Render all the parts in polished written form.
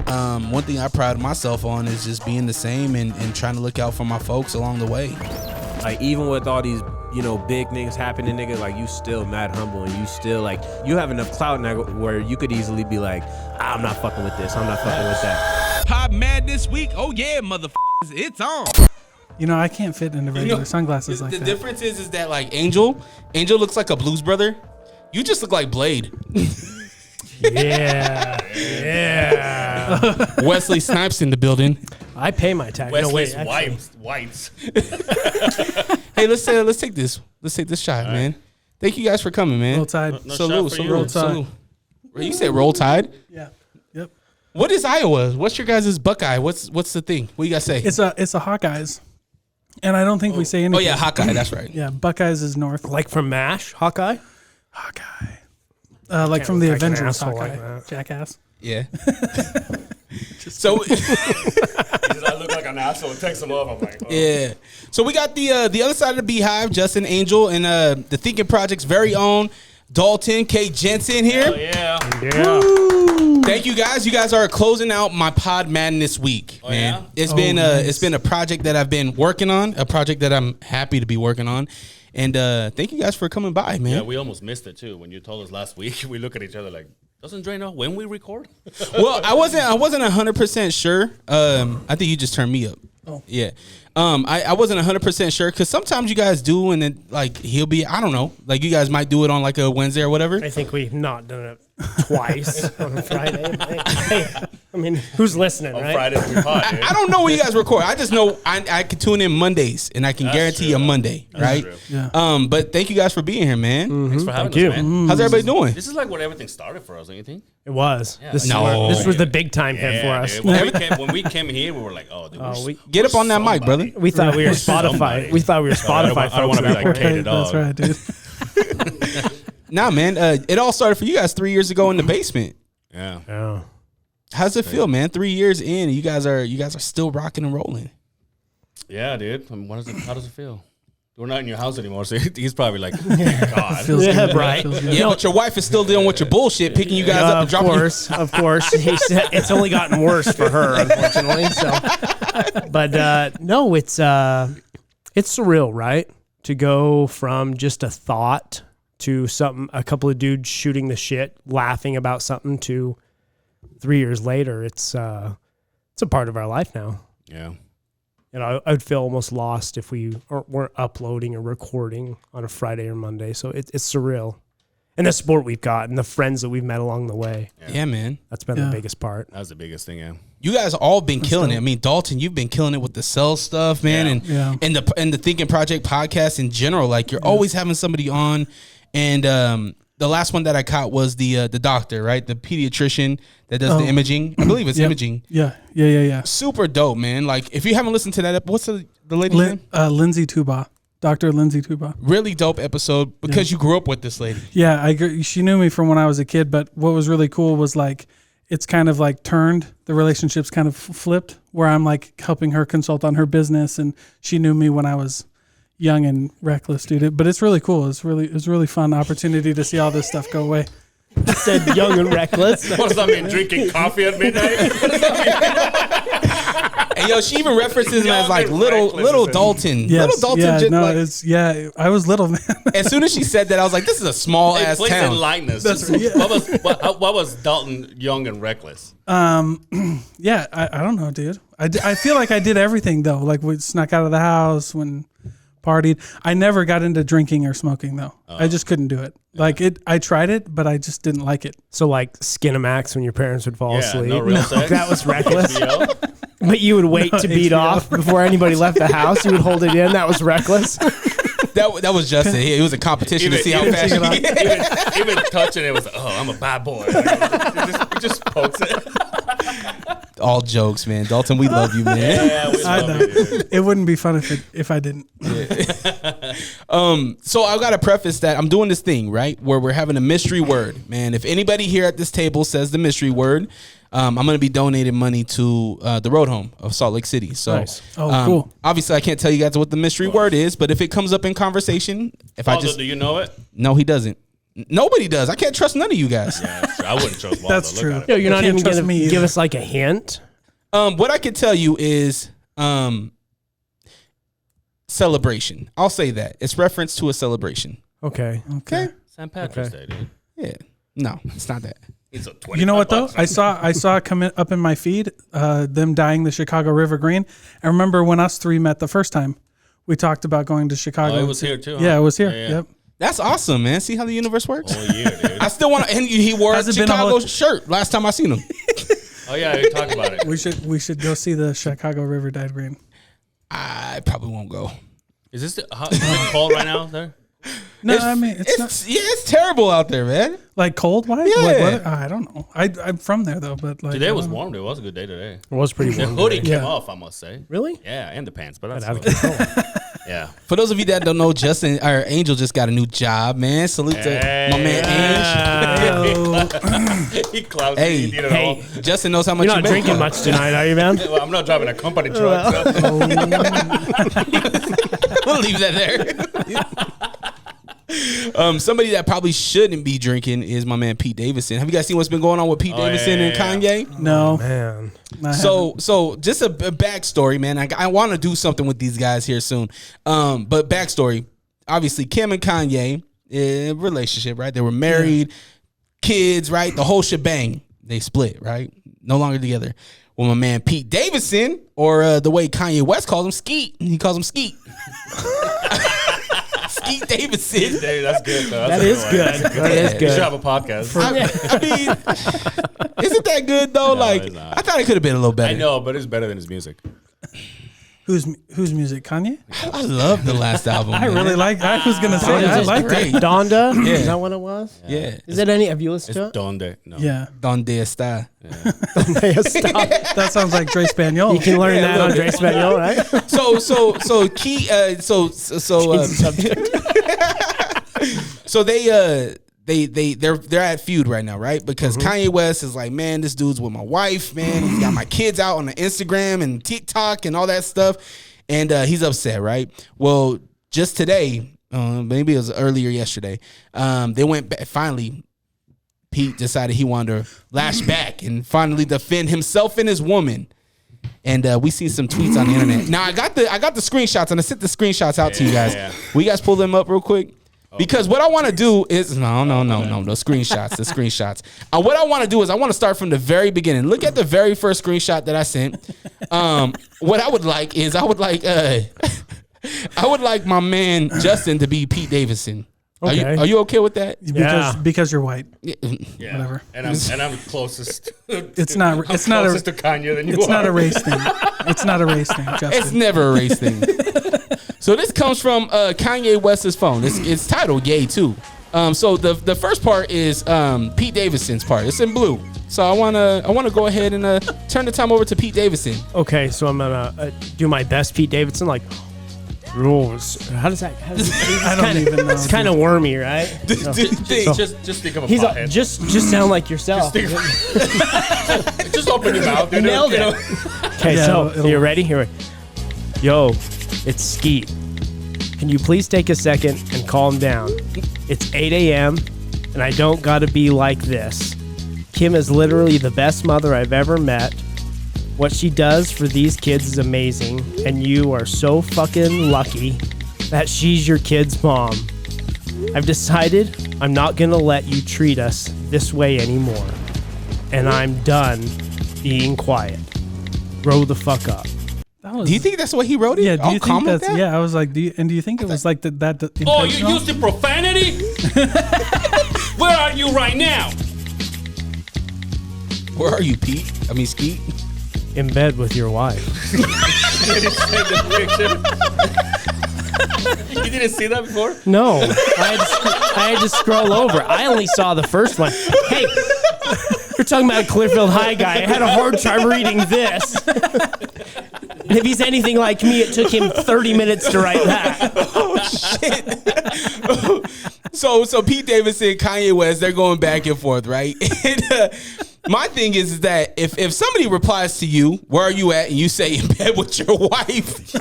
One thing I pride myself on is just being the same and trying to look out for my folks along the way. Like, even with all these, big things happening, nigga, like, you still mad humble, and you still, like, you have enough clout now where you could easily be like, I'm not fucking with this, I'm not fucking with that. Pod Madness Week, oh yeah, motherfuckers, it's on. I can't fit into regular sunglasses like that. The difference is that, like, Angel looks like a Blues Brother. You just look like Blade. Yeah. Wesley Snipes in the building. I pay my tax. Wesley's wipes. Hey, let's take this. Let's take this shot, man. Thank you guys for coming, man. Roll Tide. No Salute. You said Roll Tide? Yeah. Yep. What is Iowa? What's your guys' Buckeye? What's the thing? What you guys say? It's a Hawkeyes. And I don't think we say anything. Oh, yeah, Hawkeye. That's right. Yeah, Buckeyes is north. Like from MASH, Hawkeye? Hawkeye. Like from the look like an Avengers, asshole Hawkeye. like that. Jackass. Yeah. So He says, I look like an asshole. Takes him off. I'm like, oh. yeah. So we got the other side of the Beehive, Justin Angel, and the Thinking Project's very own Dalton K. Jensen here. Oh, yeah. Yeah. Thank you guys. You guys are closing out my Pod Madness week, man. Yeah? It's been a project that I've been working on, a project that I'm happy to be working on. And thank you guys for coming by, man. Yeah, we almost missed it too. When you told us last week, we look at each other like, doesn't Dre know when we record? Well, I wasn't 100% sure. I think you just turned me up. Oh. Yeah. I wasn't 100% sure because sometimes you guys do, and then like he'll be, I don't know, like you guys might do it on like a Wednesday or whatever. I think we've not done it twice on a Friday. I mean, who's listening, On right? Fridays we pod, dude. I don't know when you guys record. I just know I can tune in Mondays, and I can guarantee a Monday, right? true. Yeah. But thank you guys for being here, man. Thanks for having Thank you. us, man. How's everybody doing? This is like when everything started for us, don't you think? It was. Yeah, This, No. this was the big time hit for us. Dude. When we came here, we were like, oh, dude, Get up on that mic, brother. We thought we were Spotify. Somebody. We thought we were Spotify. I don't want to be like Katie That's Dog. right, dude. Nah, man. It all started for you guys 3 years ago in the basement. Yeah. Yeah. How's it feel, man? 3 years in, you guys are still rocking and rolling. Yeah, dude. I mean, how does it feel? We're not in your house anymore, so he's probably like, God. Feels Yeah, good. right. Feels good. Yeah, but your wife is still dealing with your bullshit, picking you guys up and dropping you. Of course. He said it's only gotten worse for her, unfortunately. So, but no, it's surreal, right? To go from just a thought to a couple of dudes shooting the shit, laughing about something, to 3 years later, it's a part of our life now. Yeah. And I would feel almost lost if we weren't uploading or recording on a Friday or Monday. So it's surreal. And the support we've got and the friends that we've met along the way. Yeah, man. That's been the biggest part. That was the biggest thing, yeah. You guys all been killing it. I mean, Dalton, you've been killing it with the cell stuff, man, Yeah. and the Thinking Project podcast in general. Like you're always having somebody on, and the last one that I caught was the doctor, right? The pediatrician that does the imaging. I believe it's imaging. Yeah. Super dope, man. Like if you haven't listened to that, what's the lady's name? Lindsay Tuba. Dr. Lindsay Tuba. Really dope episode because you grew up with this lady. Yeah, she knew me from when I was a kid, but what was really cool was like it's kind of like turned, the relationship's kind of flipped, where I'm like helping her consult on her business, and she knew me when I was young and reckless, dude. But it's really cool. It's really fun opportunity to see all this stuff go away. Said young and reckless. What does that mean? Drinking coffee at midnight? What does that mean? And yo, she even references him as like little Dalton. Yes, Little Dalton. yeah, just no, like, I was little, man. as soon as she said that, I was like, this is a small ass Place town. enlighten us. That's right, yeah. What was Dalton young and reckless? Yeah, I don't know, dude. I feel like I did everything though. Like we snuck out of the house when partied. I never got into drinking or smoking though. I just couldn't do it. Yeah. Like I tried it, but I just didn't like it. So like Skinamax when your parents would fall asleep. No real sex. That was reckless. HBO? But you would wait to beat HBO. off before anybody left the house. You would hold it in. That was reckless. That was Justin. It was a competition to see how fast you can get. Even touching it was, oh, I'm a bad boy. It just pokes it. All jokes, man. Dalton, we love you, man. Yeah, we I love know. you, dude. It wouldn't be fun if I didn't. So I got to preface that I'm doing this thing, right, where we're having a mystery word. Man, if anybody here at this table says the mystery word, I'm going to be donating money to the Road Home of Salt Lake City. So, Nice. Cool. Obviously, I can't tell you guys what the mystery word is, but if it comes up in conversation, if I Aldo, just do you know it? no, he doesn't. Nobody does. I can't trust none of you guys. Yeah, that's true. I wouldn't trust Waldo. That's Look true. at it. Yo, you're not Can't even trust going me to either. give us like a hint? What I can tell you is celebration. I'll say that. It's reference to a celebration. Okay. Okay. St. Patrick's Day, dude. Yeah. No, it's not that. It's a You know what though? $25. I saw it come up in my feed, them dyeing the Chicago River green. I remember when us three met the first time. We talked about going to Chicago. Oh, it was here too. Huh? Yeah, it was here. Yeah. Yep. That's awesome, man. See how the universe works? Whole year, dude. I still want to. And he wore a Has it been a Chicago whole- shirt last time I seen him. Oh yeah, we talked about it. We should go see the Chicago River dyed green. I probably won't go. Is this is it cold right now there? No, I mean it's not it's terrible out there, man. like cold wise. Yeah. Like weather? I don't know. I'm from there though, but like Today I was don't know. warm. Dude. It was a good day today. It was pretty The warm. hoodie today. came Yeah. off, I must say. Really? Yeah, and the pants, but that's Out of control. yeah. For those of you that don't know, Justin or Angel just got a new job, man. Salute to my man Ange. He clouds Hey, he did it hey. all. Justin knows how much You're you not make. drinking much tonight, are you, man? Well, I'm not driving a company truck. So. We'll leave that there. Somebody that probably shouldn't be drinking is my man Pete Davidson. Have you guys seen what's been going on with Pete Davidson and Kanye? No, Man. I So just a backstory, man. I want to do something with these guys here soon. But backstory, obviously Kim and Kanye, relationship, right? They were married, kids, right? The whole shebang. They split, right? No longer together. Well, my man Pete Davidson, or the way Kanye West calls him, Skete. He calls him Skete. Skete Davidson. Dude, that's good, though. That is good. That is You should good. have a podcast. I mean, isn't that good though? No, like, it's not. I thought it could have been a little better. I know, but it's better than his music. whose music? Kanye? I love the last album. I man. really like. I was gonna say I Donda's liked great. it. Donda? Yeah. Is that what it was? Yeah. Is it any? Have you listened It's to it? Donde. No. Yeah, Donde está? Stop. that sounds like Dre Spaniel. You can learn that on Dre Spaniel, right? So they're at feud right now, right? Because Kanye West is like, man, this dude's with my wife, man. He's got my kids out on the Instagram and TikTok and all that stuff, and he's upset, right? Well, just today, maybe it was earlier yesterday, they went back, finally. Pete decided he wanted to lash back and finally defend himself and his woman. And we see some tweets on the internet. Now I got the screenshots, and I sent the screenshots out to you guys. Yeah. Will you guys pull them up real quick? Because what I want to do is no, the screenshots. What I want to do is I want to start from the very beginning. Look at the very first screenshot that I sent. What I would like is I would like my man Justin to be Pete Davidson. Okay. Are you okay with that? because you're white. Yeah. Whatever. And I'm closest. It's not. I'm It's not closest a. to Kanye than you It's are. not a race thing. It's not a race thing, It's Justin. never a race thing. So this comes from Kanye West's phone. It's titled "Yay" too. So the first part is Pete Davidson's part. It's in blue. So I wanna go ahead and turn the time over to Pete Davidson. Okay, so I'm gonna do my best, Pete Davidson. Like, rules. How does that? I don't even know. It's kind of wormy, right? So, Just think of a he's pothead. just sound like yourself. Just open your mouth. You nailed it. Okay, Yeah, so it'll- you ready? Here, yo, it's Skete. Can you please take a second and calm down? It's 8 a.m. and I don't gotta be like this. Kim is literally the best mother I've ever met. What she does for these kids is amazing, and you are so fucking lucky that she's your kid's mom. I've decided I'm not gonna let you treat us this way anymore, and I'm done being quiet. Grow the fuck up. That was, Do you think that's what he wrote it? Yeah. Do All you calm think like that's? that? Yeah. I was like, do you think it was like that? Oh, you intentional? used the profanity? Where are you right now? Where are you, Pete? I mean, Skeet. In bed with your wife. You didn't see that before? No, I had to scroll over. I only saw the first one. Hey, you're talking about a Clearfield High guy. I had a hard time reading this. And if he's anything like me, it took him 30 minutes to write that. So Pete Davidson, Kanye West, they're going back and forth, right? My thing is that if somebody replies to you, where are you at, and you say in bed with your wife,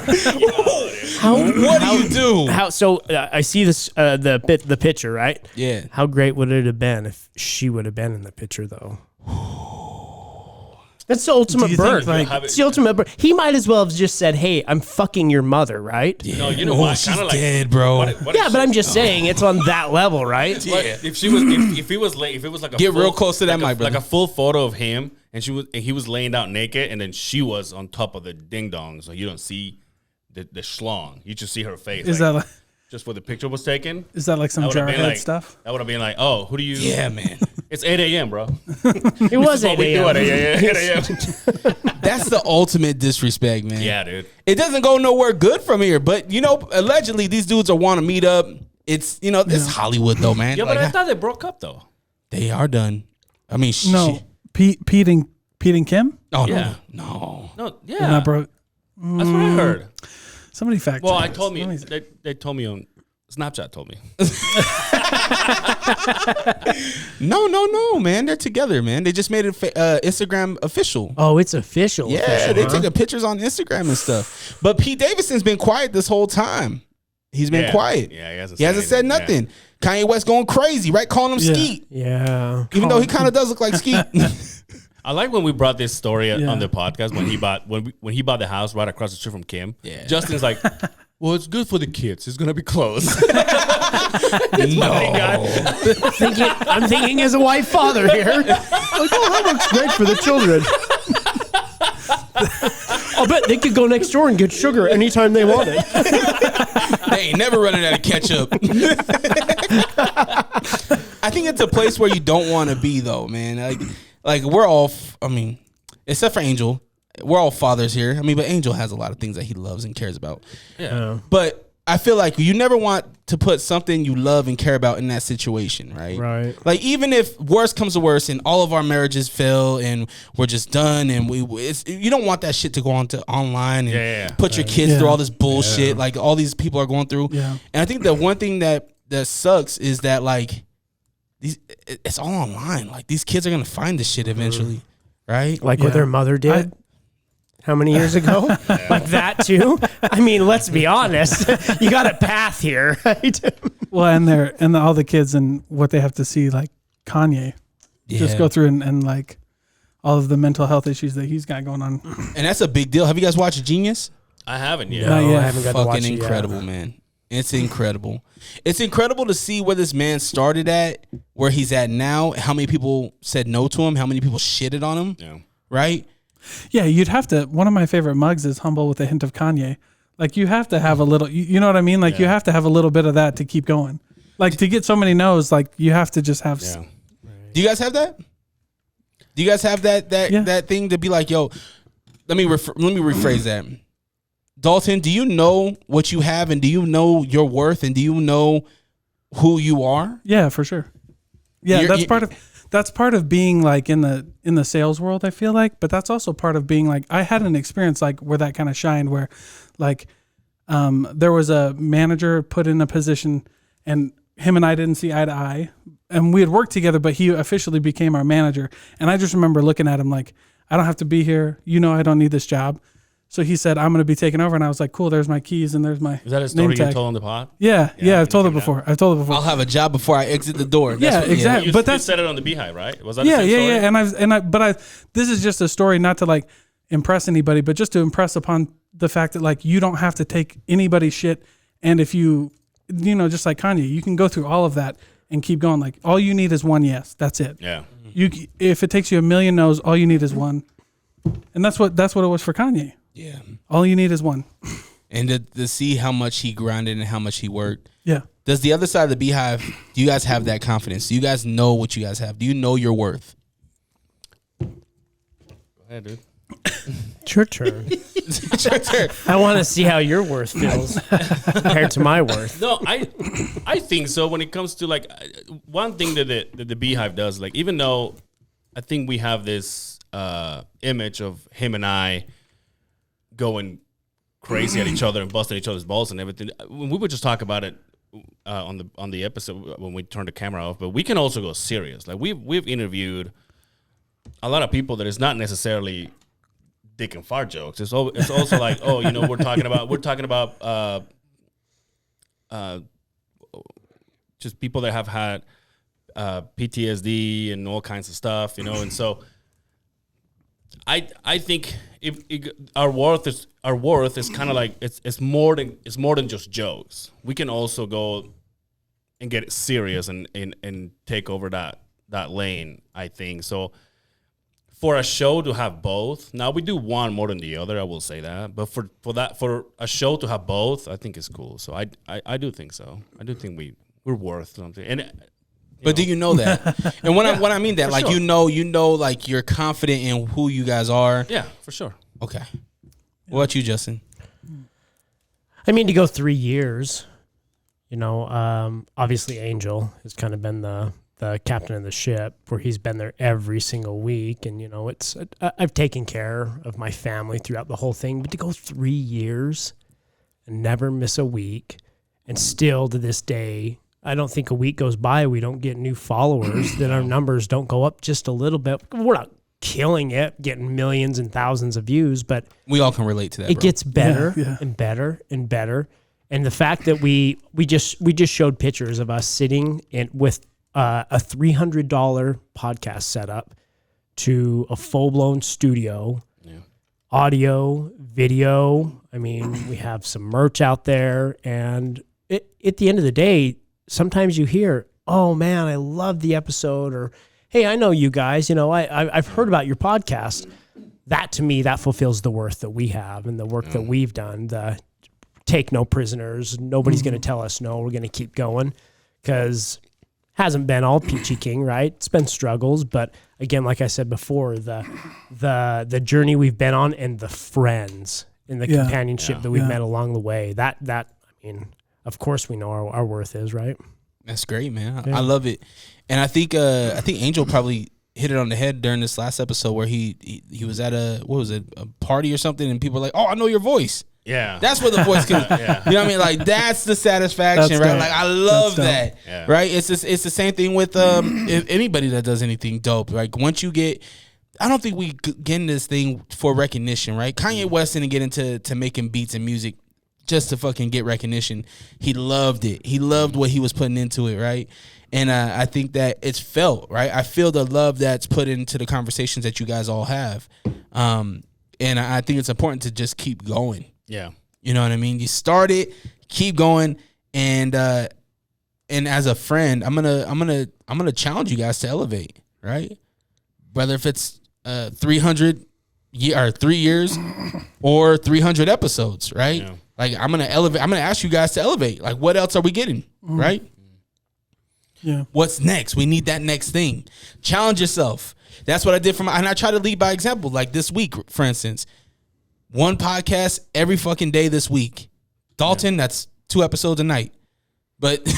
what do you do? So I see this the picture, right? Yeah. How great would it have been if she would have been in the picture, though? That's the ultimate burn. It's the ultimate burn. He might as well have just said, "Hey, I'm fucking your mother," right? Yeah. No, you know what? She's dead, bro. Yeah, but I'm just saying it's on that level, right? Yeah. If she was, if it was like a Get real close to that mic, brother. like a full photo of him, and he was laying out naked, and then she was on top of the ding dong, so you don't see the schlong. You just see her face. Is that like, just where the picture was taken? is that like some jarhead stuff? That would have been like, oh, who do you? Yeah, man. It's 8 a.m., bro. It was 8 a.m. 8 a.m. That's the ultimate disrespect, man. Yeah, dude. It doesn't go nowhere good from here, but allegedly these dudes are want to meet up. It's it's Hollywood though, man. Yeah, but I thought they broke up though. They are done. I mean, No, Pete and Kim. Oh Yeah. no. Yeah. They're not broke. That's what I heard. Somebody fact. Well, check this. they told me on Snapchat. Told me. No, man. They're together, man. They just made it Instagram official. Oh, it's official. Yeah, they taking pictures on Instagram and stuff. But Pete Davidson's been quiet this whole time. He's been quiet. Yeah, he hasn't said nothing. Yeah. Kanye West going crazy, right? Calling him Skete. Yeah. Even though he kind of does look like Skete. I like when we brought this story on the podcast when he bought when he bought the house right across the street from Kim. Yeah. Justin's like, well, it's good for the kids. It's gonna be closed. I'm thinking as a white father here. Like, that looks great for the children. I'll bet they could go next door and get sugar anytime they want it. They ain't never running out of ketchup. I think it's a place where you don't want to be, though, man. Like we're all, except for Angel, we're all fathers here. But Angel has a lot of things that he loves and cares about. Yeah. But I feel like you never want to put something you love and care about in that situation, right? Right. Like even if worse comes to worse and all of our marriages fail and we're just done and you don't want that shit to go on to online and put your kids through all this bullshit like all these people are going through. Yeah. And I think the one thing that sucks is that like it's all online. Like these kids are gonna find this shit eventually, right? Like what their mother did. How many years ago? Like that too? Let's be honest. You got a path here, right? Well, and all the kids and what they have to see, like Kanye, just go through and like all of the mental health issues that he's got going on. And that's a big deal. Have you guys watched Genius? I haven't yet. No, I haven't got to watch it yet. Incredible, man. It's incredible. It's incredible to see where this man started at, where he's at now, how many people said no to him, how many people shitted on him, right? Yeah, you'd have to. One of my favorite mugs is humble with a hint of Kanye. Like you have to have a little, you know what I mean? Like you have to have a little bit of that to keep going. Like to get so many no's, like you have to just have. Do you guys have that? Do you guys have that thing to be like, yo, let me rephrase that. Dalton, do you know what you have and do you know your worth and do you know who you are? Yeah, for sure. Yeah, that's part of being like in the sales world, I feel like, but that's also part of being like, I had an experience like where that kind of shined where like there was a manager put in a position and him and I didn't see eye to eye and we had worked together, but he officially became our manager. And I just remember looking at him like, I don't have to be here. I don't need this job. So he said, I'm going to be taking over. And I was like, cool, there's my keys and there's my Is that a story you told on the pod? Yeah, I've told it before. I'll have a job before I exit the door. Exactly. But you said it on the Beehive, right? Was that the same Yeah. story? This is just a story not to like impress anybody, but just to impress upon the fact that like you don't have to take anybody's shit. And if you just like Kanye, you can go through all of that and keep going. Like all you need is one yes. That's it. Yeah. If it takes you a million no's, all you need is one. And that's what it was for Kanye. Yeah. All you need is one. And to see how much he grinded and how much he worked. Yeah. Does the other side of the Beehive, do you guys have that confidence? Do you guys know what you guys have? Do you know your worth? Go ahead, dude. It's your turn. It's your turn. I want to see how your worth feels compared to my worth. No, I think so. When it comes to like one thing that the Beehive does, like even though I think we have this image of him and I going crazy at each other and busting each other's balls and everything. We would just talk about it on the episode when we turned the camera off, but we can also go serious. Like we've interviewed a lot of people that it's not necessarily dick and fart jokes. It's also like, oh, you know, we're talking about just people that have had PTSD and all kinds of stuff, you know, and so I think if our worth is kind of like it's more than just jokes. We can also go and get serious and take over that lane, I think. So for a show to have both, now we do one more than the other, I will say that. But for a show to have both, I think it's cool. So I do think so. I do think we're worth something. And do you know that? And when I mean that, like, sure. you know, like, you're confident in who you guys are. Yeah, for sure. Okay. What about you, Justin? I mean, to go 3 years, you know, obviously Angel has kind of been the captain of the ship, where he's been there every single week. And, you know, I've taken care of my family throughout the whole thing, but to go 3 years and never miss a week, and still to this day, I don't think a week goes by we don't get new followers, that our numbers don't go up just a little bit. We're not killing it, getting millions and thousands of views, but We all can relate to that, it bro. gets better Yeah. and better and better. And the fact that we just showed pictures of us sitting with a $300 podcast setup to a full-blown studio, audio, video. I mean, we have some merch out there, and at the end of the day, sometimes you hear, "Oh man, I love the episode," or "Hey, I know you guys. You know, I've heard about your podcast." That, to me, that fulfills the worth that we have and the work that we've done. The take no prisoners. Nobody's going to tell us no. We're going to keep going, because hasn't been all peachy king, right? It's been struggles, but again, like I said before, the journey we've been on, and the friends and the companionship that we've met along the way. That I mean, of course, we know our worth is, right. That's great, man. I love it. And I think Angel probably hit it on the head during this last episode, where he was at a party or something, and people were like, "Oh, I know your voice." Yeah. That's where the voice comes. You know what I mean? Like, that's the satisfaction, That's right? dope. Like, I love That's that, Yeah. right? It's the same thing with if anybody that does anything dope. Like, once you get, I don't think we get in this thing for recognition, right? Kanye West didn't get into making beats and music just to fucking get recognition. He loved it. He loved what he was putting into it, right? And I think that it's felt, right? I feel the love that's put into the conversations that you guys all have. And I think it's important to just keep going. Yeah. You know what I mean? You start it, keep going, and as a friend, I'm gonna challenge you guys to elevate, right? Whether if it's 3 years or 300 episodes, right? Yeah. Like, I'm gonna elevate. I'm gonna ask you guys to elevate. Like, what else are we getting, right? Yeah. What's next? We need that next thing. Challenge yourself. That's what I did and I try to lead by example. Like this week, for instance, one podcast every fucking day this week. Dalton, that's 2 episodes a night. But but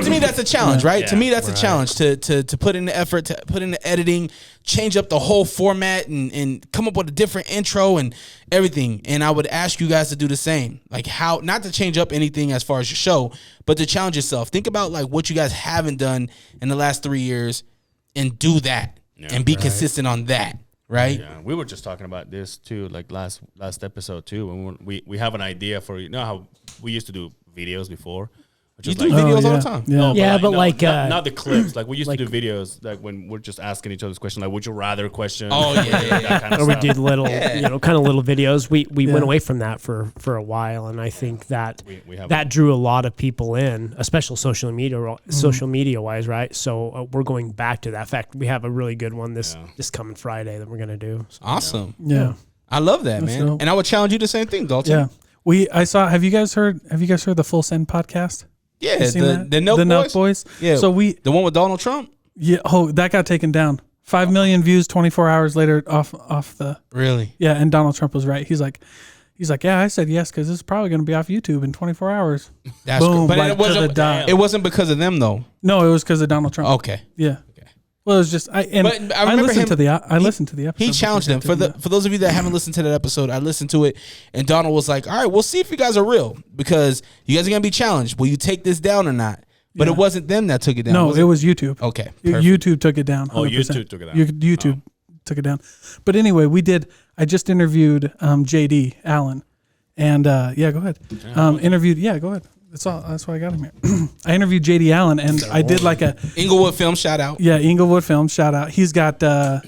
to me, that's a challenge, right? Yeah, to me, that's a challenge to put in the effort, to put in the editing, change up the whole format, and come up with a different intro and everything. And I would ask you guys to do the same. Like, how, not to change up anything as far as your show, but to challenge yourself. Think about like what you guys haven't done in the last 3 years, and do that, and be consistent on that. Right. Yeah, we were just talking about this too, like last episode too. When we have an idea for, you know how we used to do videos before. You do videos all the time. Yeah. No, Yeah, but no, like, not the clips. Like we used like- to do videos like when we're just asking each other's questions, like would you rather question. Oh, yeah, yeah, that kind of or we stuff. did little, kind of little videos. We went away from that for a while, and I think that We have that drew a lot of people in, especially social media wise, right? So we're going back to that. In fact, we have a really good one this coming Friday that we're gonna do. So, Awesome. Yeah. I love that, That's man. dope. And I would challenge you the same thing, Dalton. Yeah. Have you guys heard the Full Send podcast? Yeah, You seen that? the Nelk Nelk Boys. Boys. Yeah. So The one with Donald Trump? that got taken down. 5 million views 24 hours later off the. Really? Yeah, and Donald Trump was right. He's like, yeah, I said yes because this is probably going to be off YouTube in 24 hours. That's Boom, But like, to the dot. it wasn't because of them though. No, it was because of Donald Trump. Okay. Yeah. Well, it was just I But I remember listened him- to the episode. He challenged them. For those of you that haven't listened to that episode, I listened to it, and Donald was like, "All right, we'll see if you guys are real, because you guys are gonna be challenged. Will you take this down or not?" But it wasn't them that took it down. No, it was YouTube. Okay. YouTube took it down. 100%. Oh, YouTube took it down. YouTube took it down. But anyway, I just interviewed JD Allen. And go ahead. Go ahead. That's why I got him here. I interviewed JD Allen, and I did like a Inglewood Film shout out. Yeah, Inglewood Film shout out. He's got the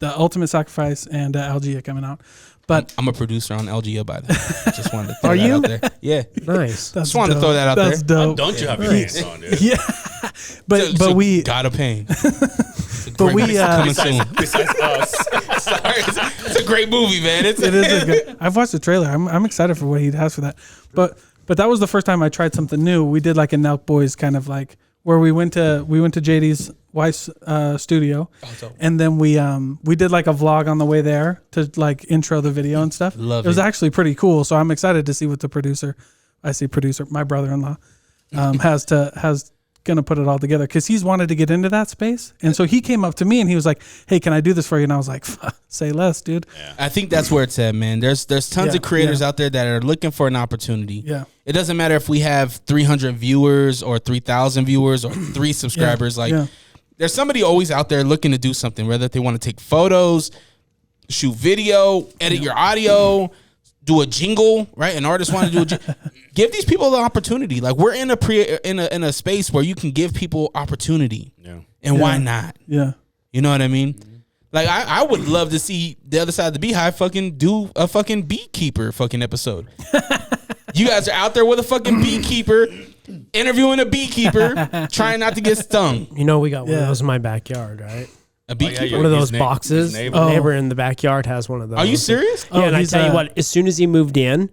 Ultimate Sacrifice and Algia coming out. But I'm a producer on Algia, by the way. Just wanted to throw Are that you? out there. Yeah. Nice. that's Just wanted to dope. throw that out That's there. dope. Don't you have your hands on, dude? Yeah, but we God of Pain. but we coming soon. Besides us. Sorry, it's a great movie, man. it is a good. I've watched the trailer. I'm excited for what he has for that. But that was the first time I tried something new. We did like a Nelk Boys kind of like where we went to JD's wife's studio, and then we did like a vlog on the way there to like intro the video and stuff. Love it was it. actually pretty cool. So I'm excited to see what the producer, my brother-in-law, has gonna put it all together because he's wanted to get into that space, and so he came up to me and he was like, "Hey, can I do this for you?" And I was like, "Say less, dude." Yeah. I think that's where it's at, man. There's tons of creators out there that are looking for an opportunity. Yeah. It doesn't matter if we have 300 viewers or 3,000 viewers or 3 subscribers. There's somebody always out there looking to do something, whether they want to take photos, shoot video, edit your audio, do a jingle, right? An artist want to do a jingle. Give these people the opportunity. Like we're in a space where you can give people opportunity. Yeah. And why not? Yeah. You know what I mean? Like I would love to see the other side of the Beehive fucking do a fucking beekeeper fucking episode. You guys are out there with a fucking beekeeper, interviewing a beekeeper, trying not to get stung. You know, we got one of those in my backyard, right? A beekeeper. One of those boxes. His The neighbor in the backyard has one of those. Are you serious? Yeah, and I he's, tell you what, as soon as he moved in,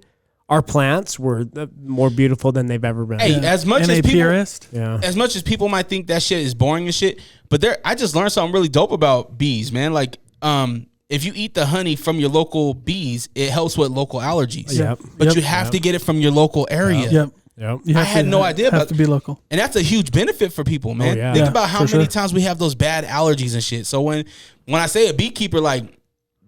our plants were more beautiful than they've ever been. Hey, as much And as a people, purist. Yeah. as much as people might think that shit is boring and shit, but I just learned something really dope about bees, man. Like, if you eat the honey from your local bees, it helps with local allergies. Yep. But you have to get it from your local area. Yep. Yep. You I have had to- no idea have about to be local. And that's a huge benefit for people, man. yeah. Think Yeah, about how for many sure. times we have those bad allergies and shit. So when I say a beekeeper, like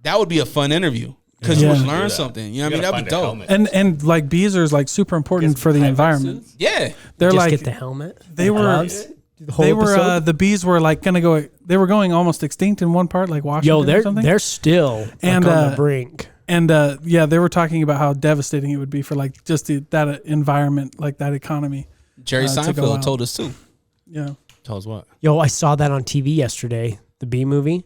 that would be a fun interview because you Yeah. would Do learn that. something. You know what I You mean? gotta That'd be find a dope. helmet. And like bees are like super important for the environment. Yeah. They're Just like get the helmet. they the were gloves, the whole they were episode. the bees were like gonna go. They were going almost extinct in one part, like Washington Yo, or something. they're still like, And, on the brink. And they were talking about how devastating it would be for like just that environment, like that economy. Jerry to go Seinfeld out. told us too. Yeah. Tell us what. Yo, I saw that on TV yesterday. The Bee movie.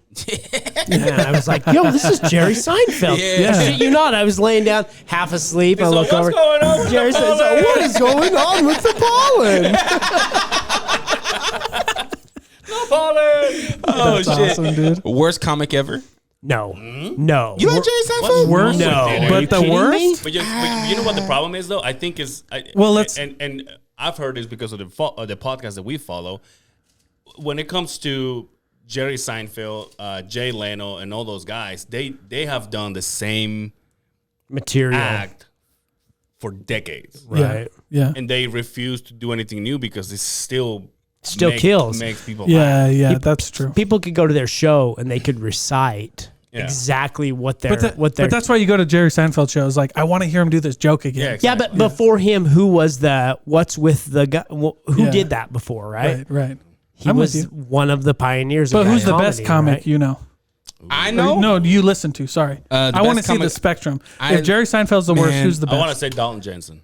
Yeah, I was like, yo, this is Jerry Seinfeld. Yeah. I shit you not. I was laying down, half asleep. I So look what's over. going on with Jerry the says, pollen? what is going on with the pollen? Oh That's awesome, dude. Worst comic ever. No. No. You like Jerry Seinfeld? Worst, No. Are but you the kidding worst. me? But you know what the problem is though? I think is Well, let's- and I've heard this because of the podcast that we follow. When it comes to Jerry Seinfeld, Jay Leno, and all those guys, they have done the same Material. act for decades, Right. Yeah. and they refuse to do anything new because it still kills. makes people Yeah. laugh. Yeah. That's true. People could go to their show and they could recite Yeah. exactly what they're But that's why you go to Jerry Seinfeld shows. Like, I want to hear him do this joke again. Yeah, Yeah, but before him, who was the what's with the guy? Who Yeah. did that before? Right, Right. he I'm was with you. one of the pioneers. But of who's the comedy, best comic right? you know? I Or, know. no, you listen to. Sorry, The I want to best see the comic- spectrum. I- If Jerry Seinfeld's the worst, Man, who's the I want to best? say Dalton Jensen.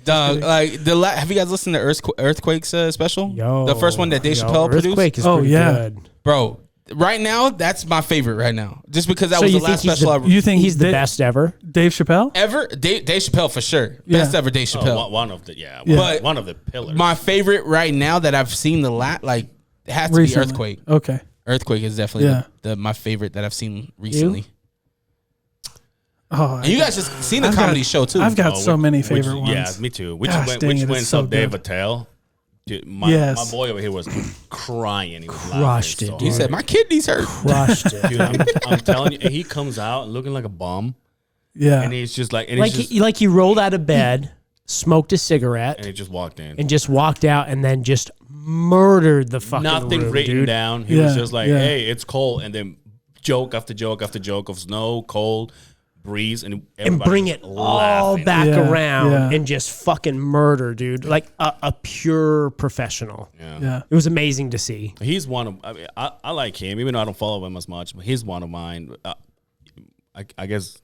Dog, like have you guys listened to Earthquake's special? Yo, The first one that Dave yo, Chappelle produced? Earthquake is Oh, pretty yeah. good. Bro, right now, that's my favorite right now. Just because that So was the you think last he's special the- ever. You think He's the best ever. Dave Chappelle? Ever? Dave Chappelle for sure. Yeah. Best ever Dave Chappelle. One of the Yeah. But one of the pillars. my favorite right now that I've seen like it has to Recently. be Earthquake. Okay. Earthquake is definitely Yeah. my favorite that I've seen recently. Oh, And you guys just seen the I've comedy got- show too. I've got so many Which- favorite ones. Yeah, me too. Which Gosh, dang it, went it's so up Dave good. Attell. Dude, my Yes. boy over here was crying. He was Crushed laughing it, so He dude. hard. said my kidneys hurt. Crushed it. Dude, I'm telling you, and he comes out looking like a bum, Yeah. and he's just like, and like he's just, he rolled out of bed, smoked a cigarette, and he just walked in. and just walked out, and then just murdered the fucking Nothing room, written dude. down. He was Yeah, just like, yeah. "Hey, it's cold," and then joke after joke after joke of snow, cold, breeze and bring it all laughing. back Yeah, around yeah. and just fucking murder, dude. Like a pure professional. Yeah. It was amazing to see. He's one of. I mean, I like him, even though I don't follow him as much. But he's one of mine. I guess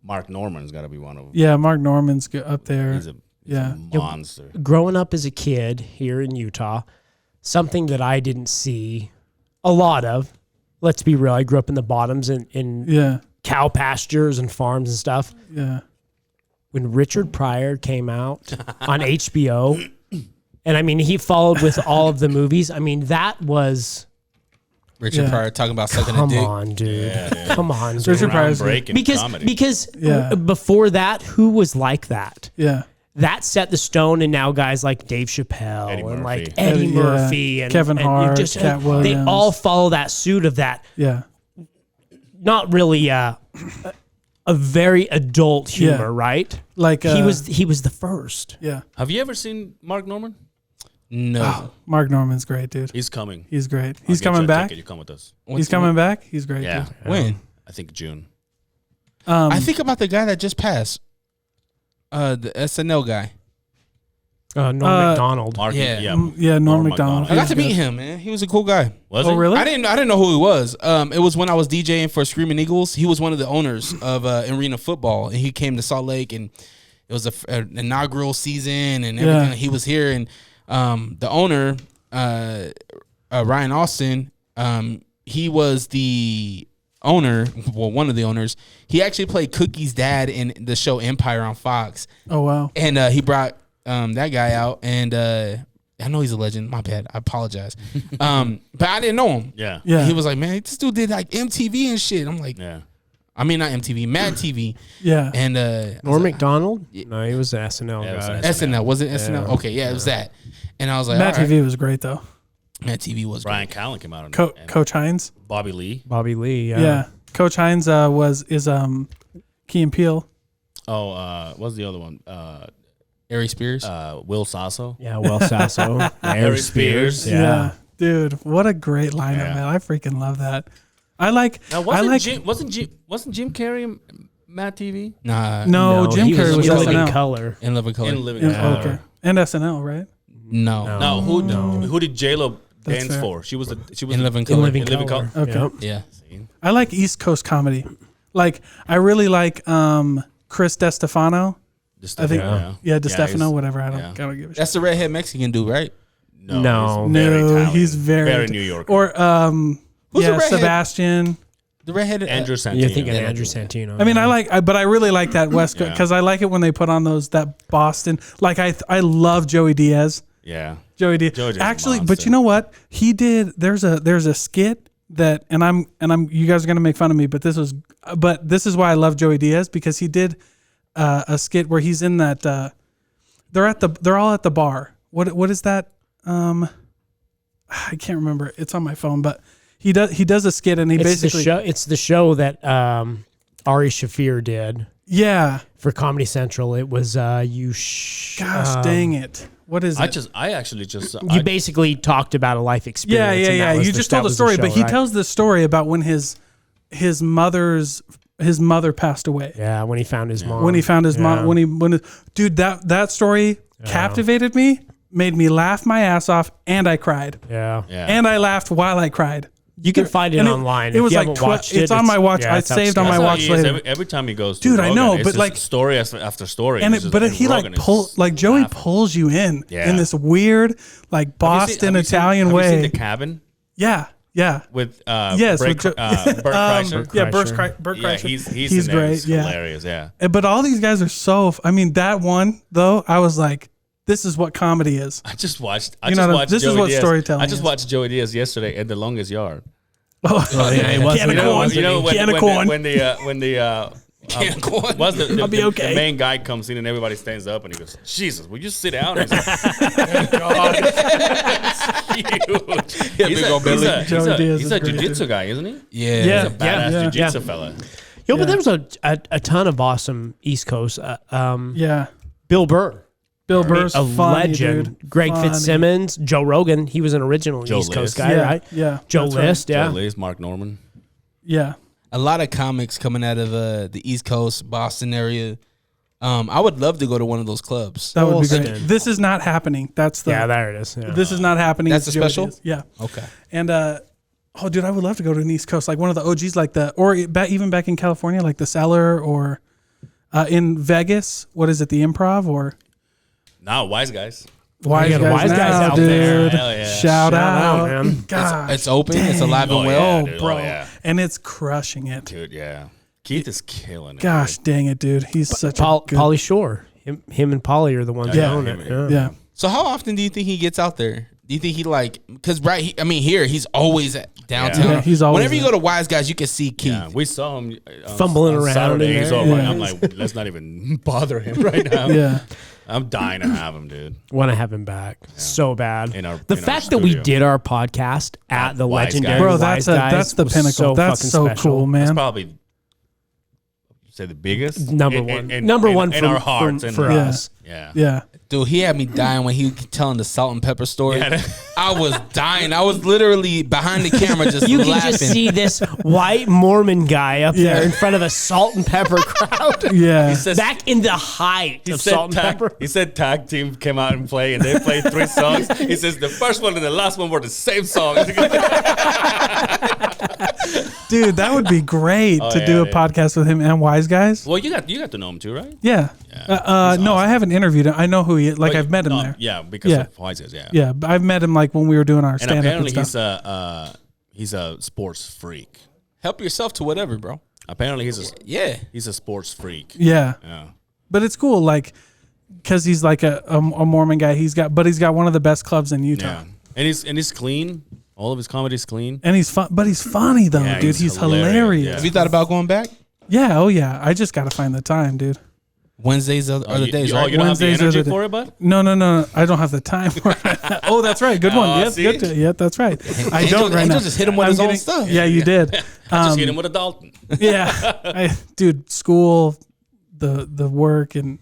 Mark Norman's got to be one of them. Yeah, Mark Norman's up there. He's a Yeah. monster. Growing up as a kid here in Utah, something that I didn't see a lot of. Let's be real. I grew up in the bottoms in Yeah. cow pastures and farms and stuff. Yeah. When Richard Pryor came out on HBO, and I mean, he followed with all of the movies. I mean, that was, Richard Pryor talking about sucking a come dick. on, dude. Come on, dude. Richard Pryor's Breaking Because comedy. Yeah. before that, who was like that? Yeah. That set the stone, and now guys like Dave Chappelle Eddie and Murphy. like Eddie Yeah. Murphy and Kevin and you Hart, just, Cat they Williams. all follow that suit of that. Yeah. Not really a very adult humor, right? Like he was the first. Yeah. Have you ever seen Mark Norman? No. Mark Norman's great, dude. He's coming. He's great. I'll He's get you coming a back. ticket. You come with us. He's coming back. He's great. Yeah. Dude. When? I think June. I think about the guy that just passed. The SNL guy. Norm Macdonald. Mark, Yeah. Yeah, Norm Macdonald. I got to meet him, man. He was a cool guy. Was Oh, he? really? I didn't know who he was. It was when I was DJing for Screaming Eagles. He was one of the owners of Arena Football, and he came to Salt Lake, and it was an inaugural season and everything. Yeah. He was here, and the owner, Ryan Austin, he was the owner, well, one of the owners. He actually played Cookie's dad in the show Empire on Fox, Oh wow. and he brought that guy out, and I know he's a legend. My bad. I apologize. But I didn't know him. Yeah. Yeah. He was like, man, this dude did like MTV and shit. I'm like, Yeah. I mean, not MTV, Mad TV. Yeah. And Norm Macdonald? No, he was the SNL Yeah, it was guy. SNL. SNL. Was it SNL? Okay, yeah, it was that. And I was like, Matt all right. TV was great though. Mad TV was Brian great. Callen came out on it. and Coach Hines. Bobby Lee. Bobby Lee. Yeah. Coach Hines is Key and Peele. Oh, what's the other one? Ari Spears. Will Sasso. Yeah, Will Sasso. Harry Spears. Yeah. Dude, what a great lineup, Yeah. man. I freaking love that. I like Now wasn't Jim Carrey in Mad TV? Nah. No, Jim he Carrey was in Living SNL. Color. In Living Color. In Living Yeah, Color. okay. And SNL, right? No. No, who did J-Lo That's dance fair. for? She was In Living In Color. Living In Living Color. Okay. Yep. Yeah. I like East Coast comedy. Like I really like Chris DeStefano. I think yeah, DeStefano, whatever. I don't give a shit. That's the redhead Mexican dude, right? No, No. he's very No, Italian. he's very New York. Or Who's the redhead? Sebastian. The redheaded Andrew Santino. You're thinking Andrew Santino. I mean, but I really like that West Coast Yeah. because I like it when they put on that Boston. Like I love Joey Diaz. Yeah. Joey Diaz. Joey Diaz is a Actually, but monster. you know what? He did. There's a skit that, and I'm. You guys are gonna make fun of me, but this is why I love Joey Diaz because he did a skit where he's in that. They're all at the bar. What is that? I can't remember. It's on my phone, but he does a skit and he basically it's the show that Ari Shaffir did yeah. for Comedy Central. It was Gosh dang it! What is it? I actually just You basically talked about a life experience. Yeah. and that was You just told a story, but he right? tells the story about when his mother passed away. Yeah, when he found his mom. When he found his mom, dude, that story captivated me, made me laugh my ass off, and I cried, Yeah. and I laughed while I cried. You can find it And online. It If was you like haven't watched it's on my watch. I saved on my watch later. Every time he goes, Dude, to I Rogan, know, it's but just like- story after story, And It's just- he Rogan is Joey laughing. pulls you in Yeah. this weird like Boston Italian have way. You seen The Cabin Yeah. with Yes, Bert with Bert Kreischer? Yeah, Bert Kreischer. Kreischer. He's He's in there. great. It's Yeah. hilarious. Yeah. But all these guys are so. I mean, that one though, I was like, this is what comedy is. I just watched. This is what storytelling I just is. watched Joey Diaz yesterday in The Longest Yard. Oh, yeah, it was- can of You know, corn. you know Can of corn. when the what's I'll be okay. the main guy comes in and everybody stands up and he goes, Jesus, will you sit down? And he's like, oh, God. It's huge. Yeah, big old belly. Joey Diaz He's is a great, jiu-jitsu guy, isn't he? Yeah. Yeah. He's a badass yeah. jiu-jitsu fella. Yo, but there was a ton of awesome East Coast. Yeah. Bill Burr, Bill Burr's a funny, legend. dude. Greg Funny. Fitzsimmons, Joe Rogan. He was an original Joe East Coast List. guy, Yeah, right? yeah. Joe That's right. List, yeah. Joe List, Mark Norman. Yeah. a lot of comics coming out of the East Coast, Boston area. I would love to go to one of those clubs. That would be great. Austin. This is not happening. That's the there it is. Yeah. This is not happening. That's It's a Joey special? Diaz. Yeah. Okay. And oh, dude, I would love to go to an East Coast, like one of the OGs, like even back in California, like the Cellar, or in Vegas. What is it, the Improv or Now, Wise Guys. Wise got Guys, Wise Guys now, out dude. there. Hell yeah. Shout out, man. God, It's open. It's alive and Oh, well. yeah, dude. bro, Oh, yeah. and it's crushing it. Dude, yeah. Keith is killing it. Gosh, dang it, dude, he's such a good. Pauly Shore. Him and Pauly are the ones Yeah. that own it. Yeah. Yeah, So how often do you think he gets out there? Do you think he because here he's always at downtown. Yeah, he's always Whenever you there. go to Wise Guys, you can see Keith. Yeah, we saw him Fumbling on around Saturday. in He's there. all like, Yeah. I'm like, let's not even bother him right now. yeah. I'm dying to have him, dude. Want to have him back so bad. In our- the in our fact that we studio. did our podcast at the Wise legendary Guys. Bro, Wise that's Guys that's the was pinnacle. That's fucking so special. cool, That's man. probably say the biggest Number one. Number one in from- our hearts from- and for Yeah. us. Yeah. Yeah. Dude, he had me dying when he was telling the salt and pepper story. Yeah. I was dying. I was literally behind the camera just You laughing. can just see this white Mormon guy up Yeah. there in front of a salt and pepper crowd. Yeah. He says, Back in the height of salt and pepper. He said tag team came out and played, and they played 3 songs. He says the first one and the last one were the same song. Dude, that would be great Oh, to yeah, do a yeah. podcast with him and Wise Guys. Well, you got to know him too, right? Yeah. Yeah. No, I haven't interviewed him. I know who he is. Like, But I've met him no, there. Yeah, because Yeah. of Wise Guys, yeah. Yeah, but I've met him like when we were doing our And stand up and apparently stuff. he's a sports freak. Help yourself to whatever, bro. Apparently Yeah. he's a sports freak. Yeah. Yeah. But it's cool, like, because he's like a Mormon guy. He's got one of the best clubs in Utah. Yeah. And he's clean. All of his comedy's clean. And he's fun, but he's funny though, Yeah, dude. he's He's hilarious. hilarious. Yeah. Have you thought about going back? Yeah, oh yeah. I just got to find the time, dude. Wednesdays are the days, right? You don't have the Wednesdays are energy the for it, bud? No. I don't have the time for it. Oh, that's right. Good one. Yep, see? good to, yep, that's right. I Angel- don't right Angel now. just hit him with I'm his own getting- stuff. Yeah, you did. Just hit him with a Dalton. Yeah, dude, school, the work, and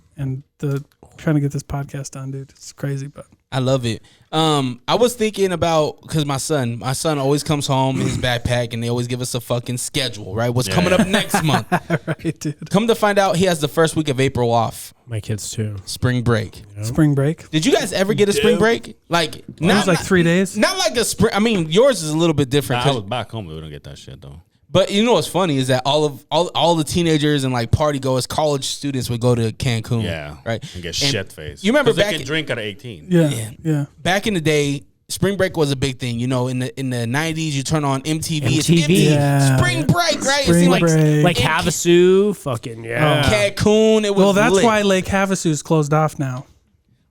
the trying to get this podcast done, dude. It's crazy, but I love it. I was thinking about because my son always comes home in his backpack, and they always give us a fucking schedule, right? What's coming up next month? right, dude. Come to find out, he has the first week of April off, My kids too. spring break. Spring break. Did you guys ever get a spring break? Like, It was like 3 days. Not like a spring. I mean, yours is a little bit different. I 'cause- was back home, but we don't get that shit though. But you know what's funny is that all the teenagers and like party goers, college students would go to Cancun. Yeah. Right. And get And shit faced. You remember 'Cause they back can drink at 18. Yeah. back in the day, spring break was a big thing. You know, in the 90s, you turn on MTV. It's MTV. Yeah. Spring break, right? Spring it seemed like break. Like Havasu, fucking yeah. Cancun. It was Well, that's lit. why Lake Havasu's closed off now.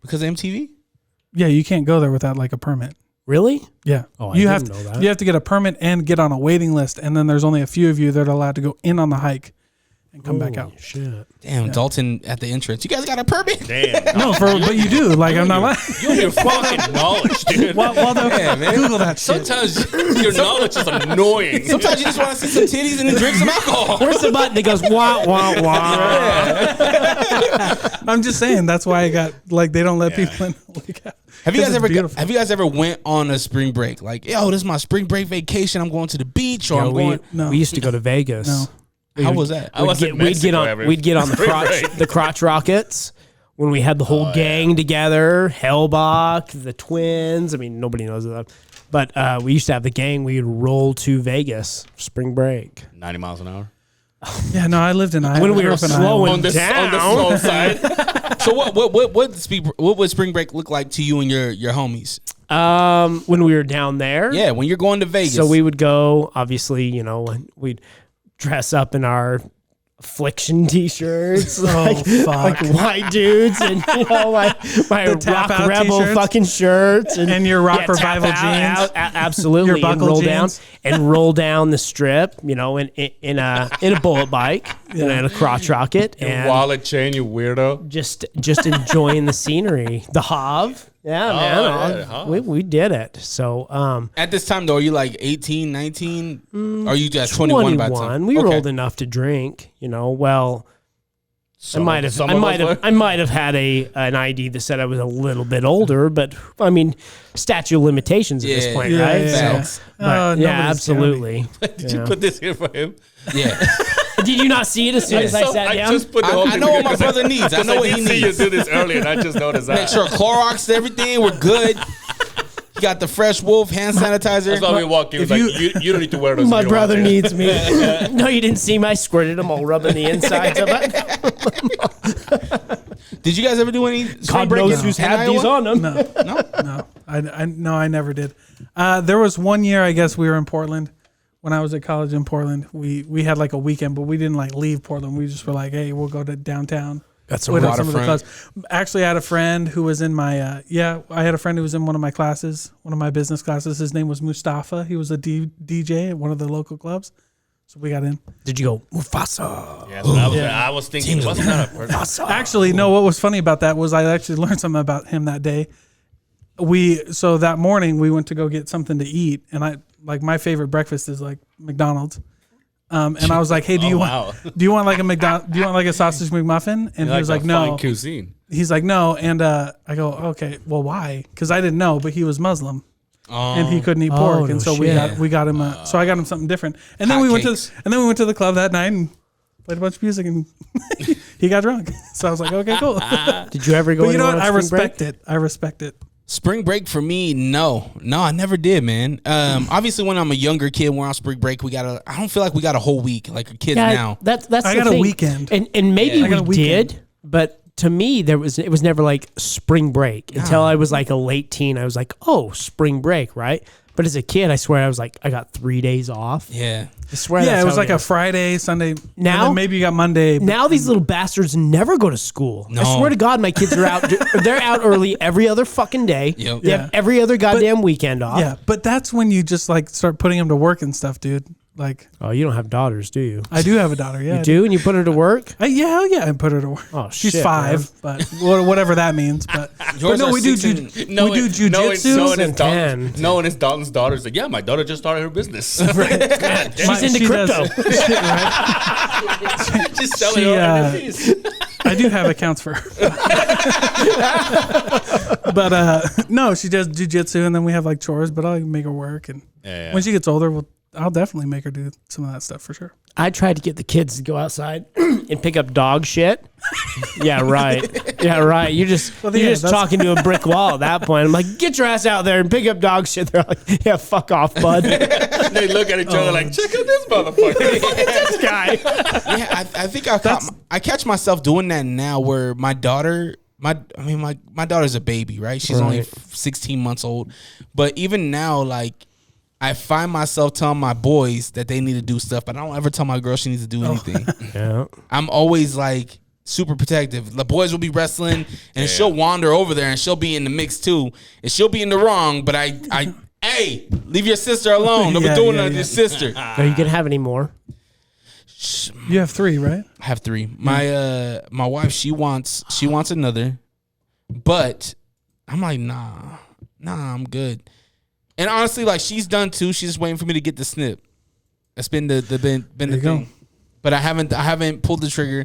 because of MTV. Yeah, you can't go there without like a permit. Really? Yeah. Oh, I you didn't have know that. You have to get a permit and get on a waiting list, and then there's only a few of you that are allowed to go in on the hike and come back out. Shit. Damn, Dalton at the entrance. You guys got a permit? Damn. No, but you do. Like, I'm not lying. You have your fucking knowledge, dude. Well, Google that shit. Sometimes your knowledge is annoying. Sometimes you just want to see some titties and then drink some alcohol. Where's the button that goes wah wah wah? I'm just saying that's why I got like they don't let people in. Like, Have you guys ever beautiful. have you guys ever went on a spring break? Like, yo, this is my spring break vacation. I'm going to the beach or I'm going. No. We used to go to Vegas. No. How was that? I was in We'd get Mexico on every we'd get on the spring crotch break. the crotch rockets when we had the whole gang together, Hellbach, the twins. I mean, nobody knows that. But we used to have the gang. We'd roll to Vegas spring break. 90 miles an hour. Yeah, no, I lived in Iowa. When we I grew were up in slow Iowa. and On the down. slow side. So what would spring break look like to you and your homies? When we were down there. Yeah, when you're going to Vegas. So we would go, obviously, you know, we'd dress up in our Affliction t-shirts, like fuck. white dudes, and you know my The Tap Rock Out Rebel t-shirts? fucking shirts, And your Rock Tap Revival Out, jeans? absolutely, Your and buckle roll jeans? down the strip, you know, in a bullet bike, and a crotch rocket, and Wallet chain, you weirdo. just enjoying the scenery, the Hav. Yeah, man, yeah, the Hav. we did it. So at this time though, are you like 18, 19? Or are you just 21 by the time? We Okay. rolled enough to drink, you know. Well, I might have had an ID that said I was a little bit older, but I mean, statute of limitations at this point, right? Yeah. So, absolutely. Did you put this here for him? Yeah. Did you not see it as soon as I sat down? Just put the whole I thing know what together my brother needs. I know what he see you needs. do this earlier, and I just noticed that. Make sure Clorox, everything, we're good. You got the Fresh Wolf hand sanitizer. That's why we walked in. He was like, you don't need to wear those. My You don't brother want needs me. No, you didn't see me. I squirted them all rubbing the insides of it. Did you guys ever do any? God knows who's had these on them. No. I never did. There was one year, I guess we were in Portland. When I was at college in Portland, we had like a weekend, but we didn't like leave Portland. We just were like, hey, we'll go to downtown. Got some Some of the waterfront. clubs. Actually, I had a friend who was in my I had a friend who was in one of my classes, one of my business classes. His name was Mustafa. He was a DJ at one of the local clubs. So we got in. Did you go Mufasa? Yeah, so I was thinking, wasn't that a person? Actually, no. What was funny about that was I actually learned something about him that day. So that morning we went to go get something to eat, and my favorite breakfast is like McDonald's. And I was like, hey, do you want like a sausage McMuffin? And he was like, no. Cuisine. He's like, no. And I go, okay, well, why? Because I didn't know, but he was Muslim. And he couldn't eat pork, and so we got him. So I got him something different. And then we went to the club that night and played a bunch of music, and he got drunk. So I was like, okay, cool. Did you ever go? But you know what? I respect it. Spring break for me, no, I never did, man. Obviously, when I'm a younger kid, we're on spring break. I don't feel like we got a whole week like a kid now. That's I got a weekend, and maybe we did, but to me, it was never like spring break until I was like a late teen. I was like, oh, spring break, right? But as a kid, I swear I was like, I got 3 days off. Yeah. I swear. Yeah, it was like a Friday, Sunday. Now and then maybe you got Monday. Now these little bastards never go to school. No. I swear to God, my kids are out. They're out early every other fucking day. Yep. They have every other goddamn weekend off. Yeah, but that's when you just like start putting them to work and stuff, dude. Like, oh, you don't have daughters, do you? I do have a daughter. Yeah, you do, and you put her to work. Hell yeah, I put her to work. Oh, she's shit, 5, man. but whatever that means. But no, we do jujitsu. Knowing it's Dalton's daughter is like, yeah, my daughter just started her business. She's into crypto. She's selling her NFTs. I do have accounts for her. But no, she does jujitsu, and then we have like chores, but I'll make her work. And when she gets older, I'll definitely make her do some of that stuff for sure. I tried to get the kids to go outside and pick up dog shit. Yeah, right. Yeah, right. You're just talking to a brick wall at that point. I'm like, get your ass out there and pick up dog shit. They're like, yeah, fuck off, bud. They look at each other like, check out this motherfucker. This guy. Yeah, I think I catch myself doing that now where my daughter, my daughter's a baby, right? She's only 16 months old. But even now, like, I find myself telling my boys that they need to do stuff, but I don't ever tell my girl she needs to do anything. Yeah. I'm always like super protective. The boys will be wrestling and she'll wander over there and she'll be in the mix too. And she'll be in the wrong, but hey, leave your sister alone. Don't be doing that to your sister. Are you gonna have any more? You have 3, right? I have 3. My wife, she wants another, but I'm like, nah, I'm good. And honestly, like, she's done too. She's just waiting for me to get the snip. That's been the thing. But I haven't pulled the trigger.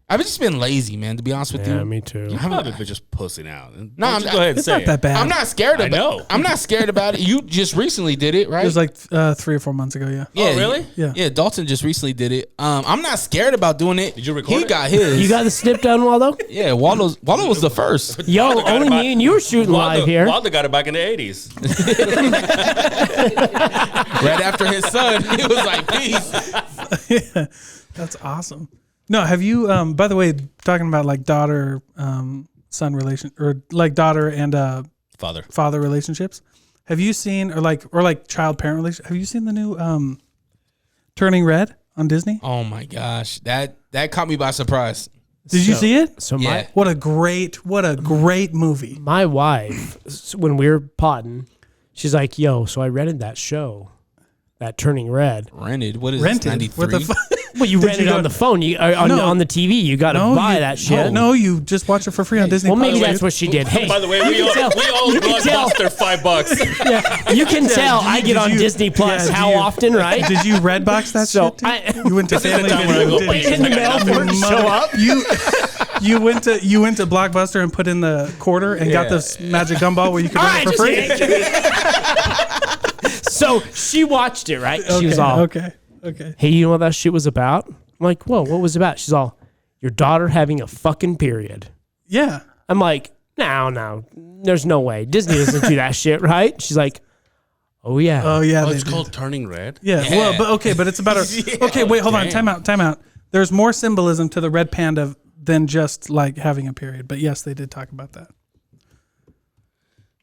I've just been lazy, man, to be honest with you. Yeah, me too. You haven't been just pussing out. No, I'm go ahead and it's say not that bad. I'm not scared about it. I know. I'm not scared about it. You just recently did it, right? It was like 3 or 4 months ago. Yeah. Yeah, Oh, really? Yeah. Yeah, Dalton just recently did it. I'm not scared about doing it. Did you record He it? got his. You got the snip done, Waldo? Yeah, Waldo was the first. Yo, Waldo got only it me and you were shooting live here. Waldo got it back in the 80s. Right after his son, he was like, peace. Yeah, that's awesome. No, have you? By the way, talking about like daughter son relation, or like daughter and father relationships. Have you seen or like child parent relationship? Have you seen the new Turning Red on Disney? Oh my gosh, that caught me by surprise. Did you see it? So Yeah. What a great movie. my wife, when we were potting, she's like, "Yo, so I rented that show." that turning red. Rented? What is Rented. this, What 93? the fuck? Well, you Did rented you go- on the phone. On the TV. You got to buy that shit. No, you just watch it for free on Disney. Well, maybe Plus, that's dude. what she did. Hey, By the way, we owe Blockbuster $5. yeah, you can tell I get on Disney Plus how often, right? Did you Redbox that So, shit? Dude? You went to Family time when I Video. go didn't you? in the mail for it to show up. You went to Blockbuster and put in the quarter and got this magic gumball where you could All rent right, it for just free. So she watched it, right? She was all, okay. hey, you know what that shit was about? I'm like, whoa, what was it about? She's all, your daughter having a fucking period. Yeah. I'm like, no, there's no way. Disney doesn't do that shit, right? She's like, oh yeah. Oh yeah. Oh, they it's did. called Turning Red? Yeah. Well, but it's about a. Okay, wait, hold on. Time out. There's more symbolism to the red panda than just like having a period. But yes, they did talk about that.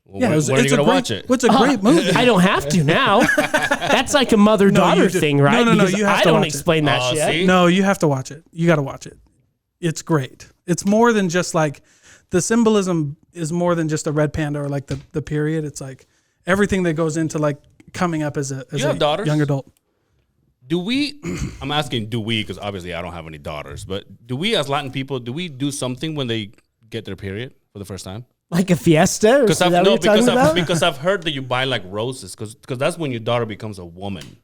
Well, Yeah, when are you going to watch it? What's a great movie? I don't have to now. That's like a mother-daughter you do. thing, right? No, Because you have I to don't watch it. explain that Oh, shit. see? No, you have to watch it. You got to watch it. It's great. It's more than just like the symbolism is more than just a red panda or like the period. It's like everything that goes into like coming up as You have daughters? young adult. Do we, I'm asking do we, because obviously I don't have any daughters, but do we as Latin people, do we do something when they get their period for the first time? Like a fiesta? Is that what you're talking about? Because I've heard that you buy like roses, because that's when your daughter becomes a woman.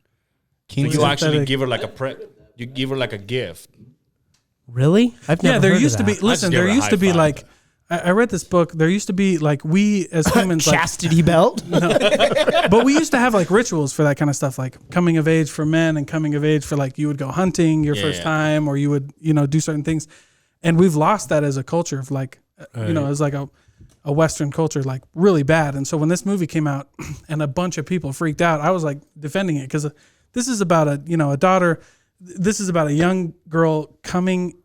King You actually synthetic. give her like you give her like a gift. Really? I've never Yeah, there heard used of to that. be. Listen, give her there a used to high be five. like. I read this book. There used to be like we as humans, like, chastity belt. but we used to have like rituals for that kind of stuff, like coming of age for men and coming of age for like you would go hunting your first time, or you would do certain things, and we've lost that as a culture of like as like a Western culture, like really bad. And so when this movie came out and a bunch of people freaked out, I was like defending it because this is about a daughter. This is about a young girl coming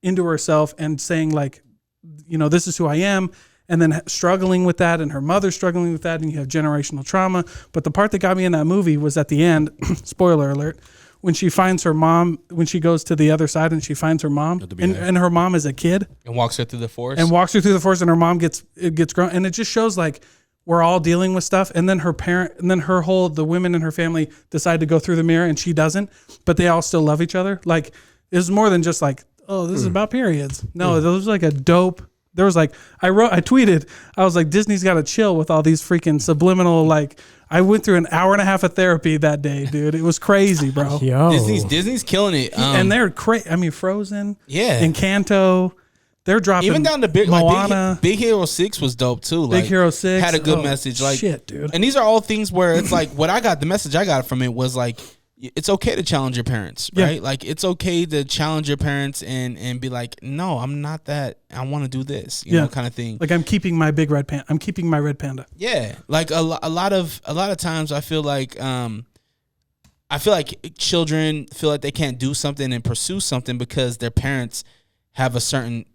into herself and saying like, this is who I am. And then struggling with that, and her mother struggling with that, and you have generational trauma. But the part that got me in that movie was at the end, spoiler alert, when she finds her mom, when she goes to the other side and she finds her mom, and her mom is a kid, and walks her through the forest. and walks her through the forest, and her mom gets grown, and it just shows like we're all dealing with stuff. And then her parent, and then the women in her family decide to go through the mirror, and she doesn't, but they all still love each other. Like it's more than just like, oh, this is about periods. No, there was like a dope. There was like I tweeted, I was like, Disney's got to chill with all these freaking subliminal, like I went through an hour and a half of therapy that day, dude. It was crazy, bro. Yo. Disney's killing it. And they're crazy. I mean, Frozen, Yeah. Encanto, they're dropping even down to big Moana, like Big Hero 6 was dope too. Big Like, Hero 6 had a good message. Like shit, dude. And these are all things where it's like the message I got from it was like, it's okay to challenge your parents, right? Like it's okay to challenge your parents and be like, no, I'm not that. I want to do this, you know, kind of thing. Like I'm keeping my big red panda. I'm keeping my red panda. Yeah, like a lot of times I feel like children feel like they can't do something and pursue something because their parents have a certain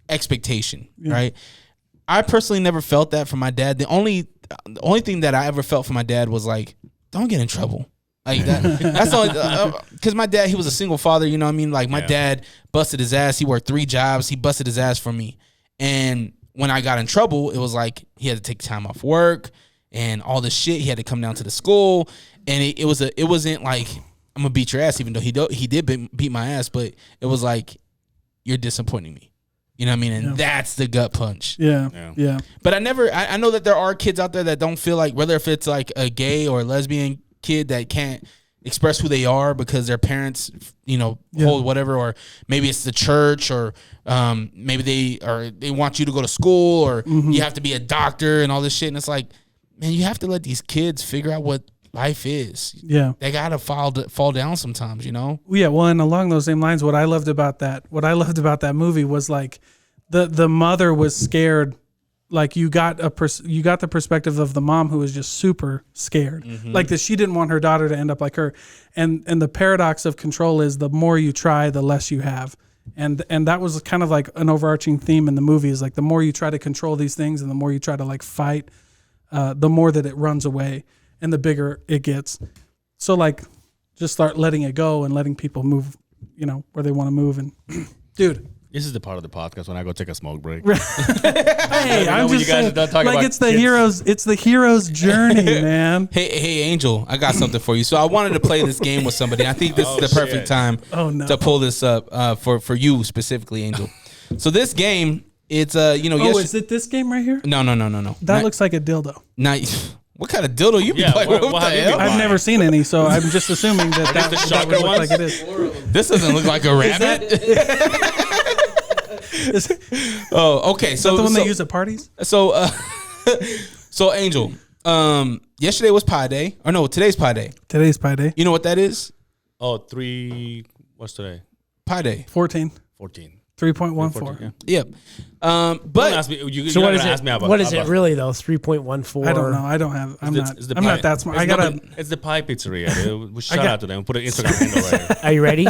expectation, right? I personally never felt that from my dad. The only thing that I ever felt from my dad was like, don't get in trouble. Like that. That's the only, because my dad, he was a single father. You know what I mean? Like my dad busted his ass. He worked 3 jobs. He busted his ass for me. And when I got in trouble, it was like he had to take time off work and all this shit. He had to come down to the school, and it wasn't like I'm gonna beat your ass, even though he did beat my ass. But it was like, you're disappointing me. You know what I mean? And that's the gut punch. Yeah. But I know that there are kids out there that don't feel like, whether if it's like a gay or a lesbian kid that can't express who they are because their parents, hold whatever, or maybe it's the church, or maybe they want you to go to school, or you have to be a doctor and all this shit. And it's like, man, you have to let these kids figure out what life is. Yeah. They gotta fall down sometimes, you know? Yeah, well, and along those same lines, what I loved about that movie was like the mother was scared. Like you got the perspective of the mom who was just super scared, like that she didn't want her daughter to end up like her, and the paradox of control is the more you try, the less you have, and that was kind of like an overarching theme in the movie, is like the more you try to control these things and the more you try to like fight, the more that it runs away and the bigger it gets. So like, just start letting it go and letting people move, where they want to move. And dude, This is the part of the podcast when I go take a smoke break. Hey, I'm when just you guys saying, are done talking like about it's the kids. hero's. It's the hero's journey, man. Hey, Angel, I got something for you. So I wanted to play this game with somebody. I think this is the perfect shit. time no. to pull this up for you specifically, Angel. So this game, it's Is it this game right here? No. That looks like a dildo. Not. What kind of dildo you be Yeah, playing what with? What have the you hell? been I've never seen any, so I'm just assuming that the that shocker would look ones? like it is. This doesn't look like a rabbit. Is that Oh, okay. So the one they use at parties? So, so Angel, yesterday was Pi Day. Or no, today's Pi Day. Today's Pi Day. You know what that is? Oh, 3. What's today? Pi Day. 14. 14. 3.14. Yeah. Yep. Don't But ask me. You're So not what is gonna it? ask me about What is it about- really though? 3.14. I don't know. I don't have. I'm It's the I'm pie. not that smart. It's I gotta. It's the Pie Pizzeria. Shout got- out to them. Put an Instagram handle right here. Are you ready?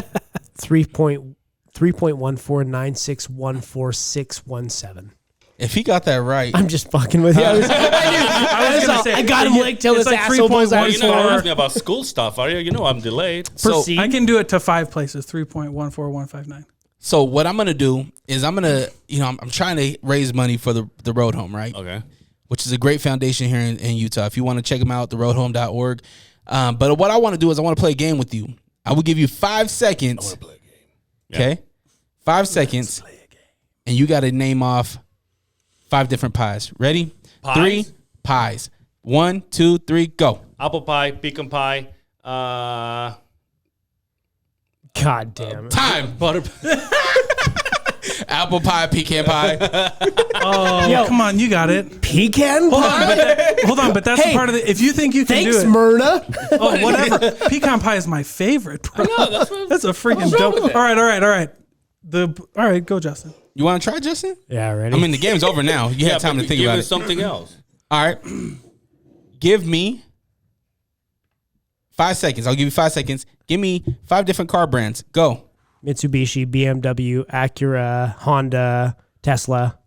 3.1496144617. if he got that right, I'm just fucking with you. I got him linked till it's this like asshole pulls out You're his not gonna phone. ask me about school stuff, are you? You know I'm delayed. Proceed. I can do it to 5 places. 3.14159. so what I'm gonna do is I'm trying to raise money for the Road Home, right? Okay. Which is a great foundation here in Utah. If you want to check them out, theroadhome.org. But what I want to do is I want to play a game with you. I will give you 5 seconds. Play a game. Okay, 5 seconds, and you got to name off 5 different pies. Ready? Pies? 3 pies. 1, 2, 3, go. Apple pie, pecan pie, God damn it. Time. butter. Apple pie, pecan pie. Oh, Yo. come on, you got it. Pecan pie? Hold on, but that's Hey, the part of it. If you think you can Thanks, do it, Myrna. oh, whatever. Pecan pie is my favorite, bro. That's a freaking dope. All right. All right, go, Justin. You want to try, Justin? Yeah, ready? I mean, the game's over now. You have time to think about it. Something else. All right. Give me 5 seconds. I'll give you 5 seconds. Give me 5 different car brands. Go. Mitsubishi, BMW, Acura, Honda, Tesla.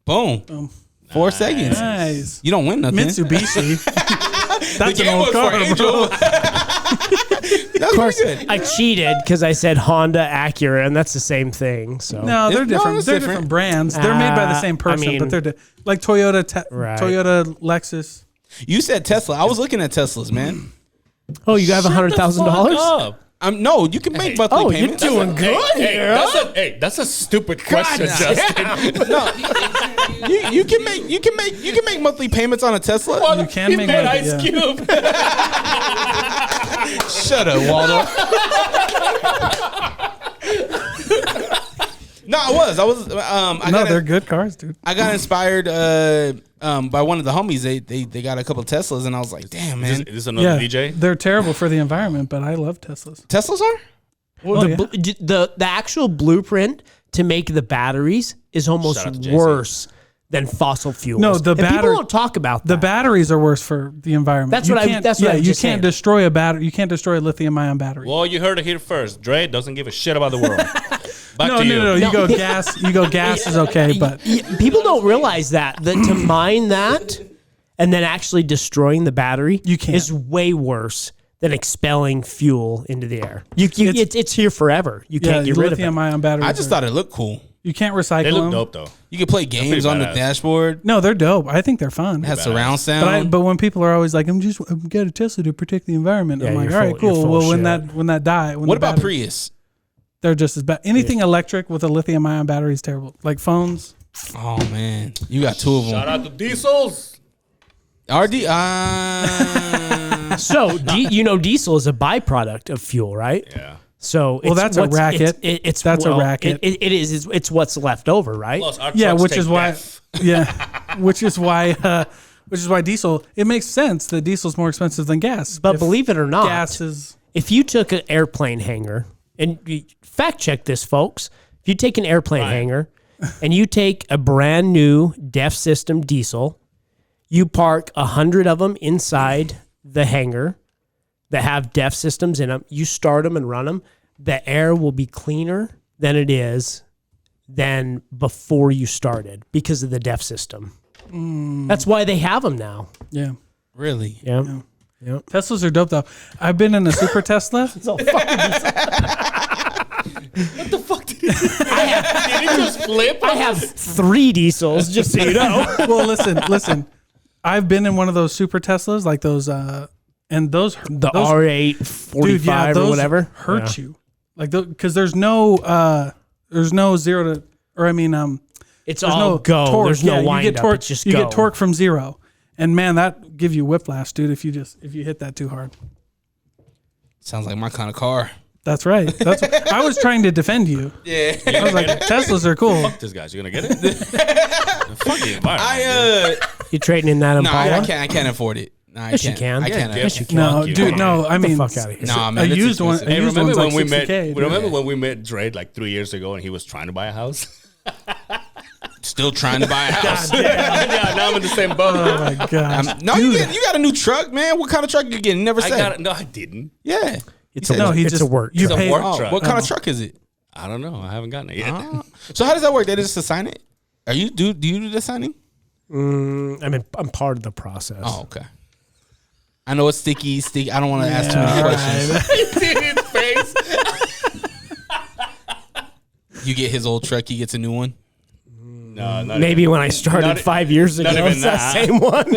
Boom. 4 seconds. Nice. You don't win nothing. Mitsubishi. That's an game old was car, for bro. Angel. That's pretty good. I cheated because I said Honda, Acura, and that's the same thing. So No, they're No, different. it's they're different. different brands. They're made by the same person, mean- but they're like Toyota, Right. Toyota, Lexus. You said Tesla. I was looking at Teslas, man. Oh, you have $100,000? No, you can make monthly Oh, payments. you're doing good here. That's a stupid question, Justin. No, you can make monthly payments on a Tesla. You can make money. Ice Yeah. Cube. Shut up, Waldo. No, I was. They're good cars, dude. I got inspired by one of the homies. They got a couple of Teslas, and I was like, damn, man. Is this another DJ? They're terrible for the environment, but I love Teslas. Teslas are? Well, Oh, the actual blueprint to make the batteries is almost Shout out to JC. worse than fossil fuels. No, the And people battery- don't talk about that. The batteries are worse for the environment. That's You what I- can't- that's what I'm you just can't saying. destroy a battery. You can't destroy a lithium-ion battery. Well, you heard it here first. Dre doesn't give a shit about the world. Back no, to you. no. You go gas. You go gas is okay, but People don't realize that to mine that and then actually destroying the battery You can't. is way worse than expelling fuel into the air. It's here forever. You yeah, can't get rid of it. lithium-ion batteries. I just thought it looked cool. you can't recycle They look them. dope though. You could play games pretty on the badass. dashboard. No, they're dope. I think they're fun. It has surround sound. But when people are always like, "I'm get a Tesla to protect the environment," Yeah, I'm like, you're "All right, full- you're cool. full Well, of when that die, when What the about battery- Prius? They're just as bad. Anything electric with a lithium-ion battery is terrible. Like phones. Oh man, you got 2 of them. Shout out to diesels. RD. So, diesel is a byproduct of fuel, right? Yeah. So, Well, that's a racket. It's That's a racket. It is. It's what's left over, right? Plus, our Yeah, trucks which take is why. death. Yeah, which is why diesel. It makes sense that diesel's more expensive than gas. But If believe it or not, gas is. if you took an airplane hangar, and fact check this, folks, if you take an airplane hangar and you take a brand new DEF system diesel, you park 100 of them inside the hangar that have DEF systems in them, you start them and run them, the air will be cleaner than it is than before you started because of the DEF system. That's why they have them now. Yeah. really? Yeah. Teslas are dope though. I've been in a super Tesla. What the fuck did he did he just flip? I have 3 diesels, just so you know. Well, listen. I've been in one of those super Teslas, like those, and those The those, R8 45 dude, yeah, or those whatever hurt you, like because there's no 0 to, or I mean It's there's all no go. torque. There's no you wind get up. torque. It's just you go. get torque from 0, and man, that give you whiplash, dude. If you hit that too hard. Sounds like my kind of car. That's right. I was trying to defend you. Yeah. I was like, Teslas are cool. Fuck this guy. You gonna get it? Fuck the environment. You trading in that No, Impala? I can't afford it. No, I Yes, you can't. can. I Yeah, can't. yes, you can. No, you. dude, Come no. I mean, fuck outta here. Nah, a man. it's used one. expensive. A Hey, used remember one's when like we 60K. met? dude. Remember when we met Dre like 3 years ago, and he was trying to buy a house? Still trying to buy a house. Yeah, now I'm in the same boat. Oh my gosh. No, you got a new truck, man. What kind of truck you getting? Never I said. got it. No, I didn't. Yeah. It's a No, work. he It's just a work. You It's a paid. work Oh, truck. what kind of truck is it? I don't know. I haven't gotten it yet. So how does that work? They just assign it? Do you do the signing? I mean, I'm part of the process. Oh, okay. I know it's sticky. I don't want to ask too many questions. You see his face? You get his old truck, he gets a new one. No, not Maybe even. when I started Not- 5 years ago, not even it's that that. same one.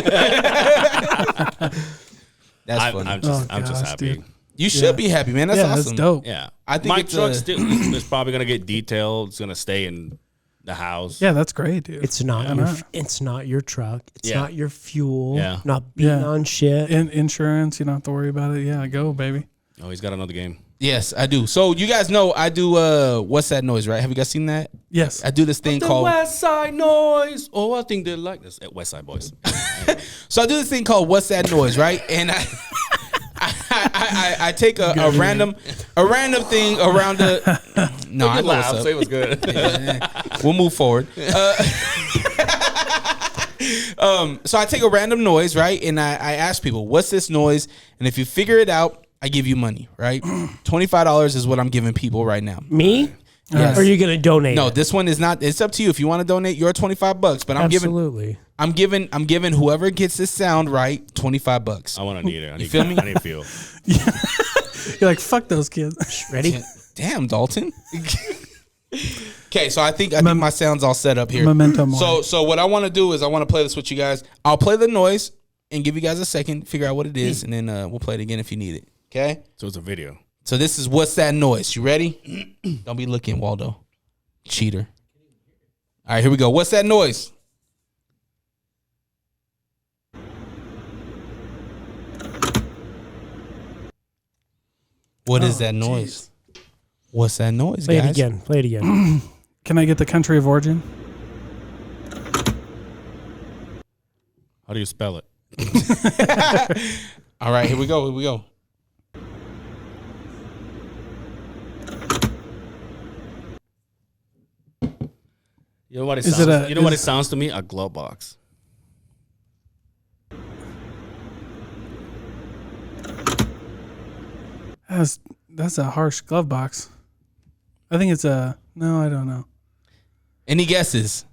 That's I'm funny. I'm just gosh, happy. dude. You should be happy, man. That's Yeah, awesome. that's dope. Yeah, I think my it's truck still is probably gonna get detailed. It's gonna stay in the house. Yeah, that's great, dude. It's not it's not your truck. It's Yeah. not your fuel. Yeah. Not beating Yeah. on shit. Insurance. You don't have to worry about it. Yeah, go, baby. Oh, he's got another game. Yes, I do. So you guys know I do what's that noise, right? Have you guys seen that? Yes. I do this thing The called West Side Noise. Oh, I think they like this. West Side Boys. So I do this thing called what's that noise, right? And I take a random thing around the No, I know what's Laugh. up. Say it was good. We'll move forward. So I take a random noise, right? And I ask people, what's this noise? And if you figure it out, I give you money, right? $25 is what I'm giving people right now. Me? Yes. Or are you going to donate? No, it? this one is not. It's up to you. If you want to donate your $25, but I'm giving whoever gets this sound right $25. I want to need it. I need feel me? I need feel. You're like, fuck those kids. Ready? Damn, Dalton. Okay, so I think my sound's all set up here. Memento mori. So what I want to do is I want to play this with you guys. I'll play the noise and give you guys a second, figure out what it is, and then we'll play it again if you need it. Okay? So it's a video. So this is what's that noise. You ready? Don't be looking, Waldo. Cheater. All right, here we go. What's that noise? What is that noise? What's that noise, Play guys? it again. Play it again. Can I get the country of origin? How do you spell it? All right, here we go. Here we go. You know what it Is sounds? it a- you know what it is- sounds to me? A glove box. That's a harsh glove box. I think it's a no. I don't know. Any guesses?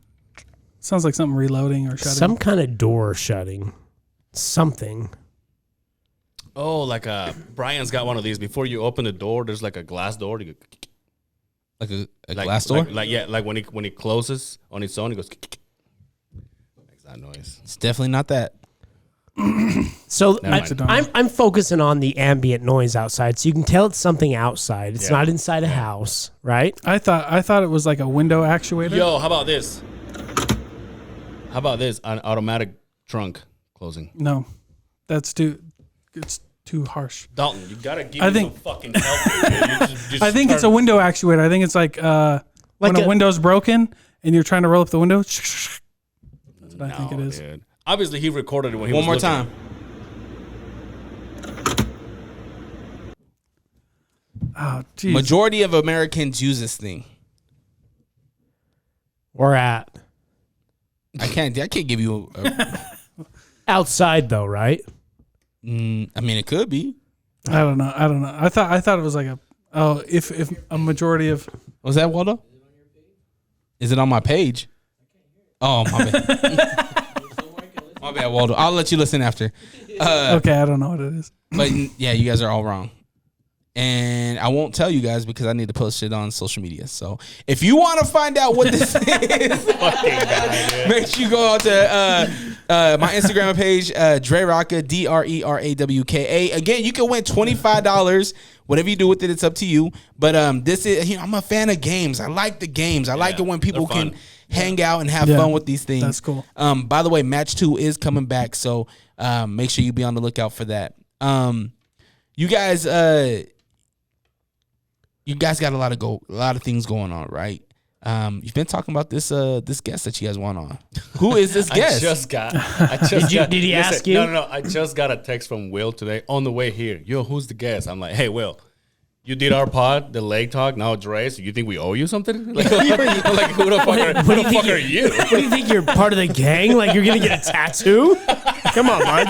Sounds like something reloading or shutting. Some kind of door shutting. Something. Oh, like Brian's got one of these. Before you open the door, there's like a glass door. You go, Like a like, glass door? like when it closes on its own, it goes. Makes that noise. It's definitely not that. So Never mind. I'm focusing on the ambient noise outside, so you can tell it's something outside. It's Yeah. not inside a house, right? I thought it was like a window actuator. Yo, how about this? How about this? An automatic trunk closing. No, it's too harsh. Dalton, you gotta give I me think- some fucking help here, dude. You just I think it's a window actuator. I think it's like when a window's broken and you're trying to roll up the window. That's what I think it is. Dude. Obviously, he recorded it when he One was more looking. time. Oh, geez. Majority of Americans use this thing. Or at I can't give you outside though, right? I mean, it could be. I don't know. I thought it was like if a majority of Was that Waldo? Is it on my page? Oh, my bad. My bad, Waldo. I'll let you listen after. okay, I don't know what it is. But yeah, you guys are all wrong. And I won't tell you guys because I need to post it on social media. So if you want to find out what this is, make sure you go out to my Instagram page, Drewka, DRERAWKA. Again, you can win $25. Whatever you do with it, it's up to you. But this is, I'm a fan of games. I like the games. I like it when people can hang out and have fun with these things. That's cool. By the way, match 2 is coming back, so make sure you be on the lookout for that. You guys got a lot of things going on, right? You've been talking about this guest that you guys want on. Who is this guest? Did he ask you? No. I just got a text from Will today on the way here. Yo, who's the guest? I'm like, hey, Will, you did our pod, the Lake Talk, now Dre, so you think we owe you something? Like who the fuck are you? What do you think, you're part of the gang? Like you're going to get a tattoo? Come on, bud.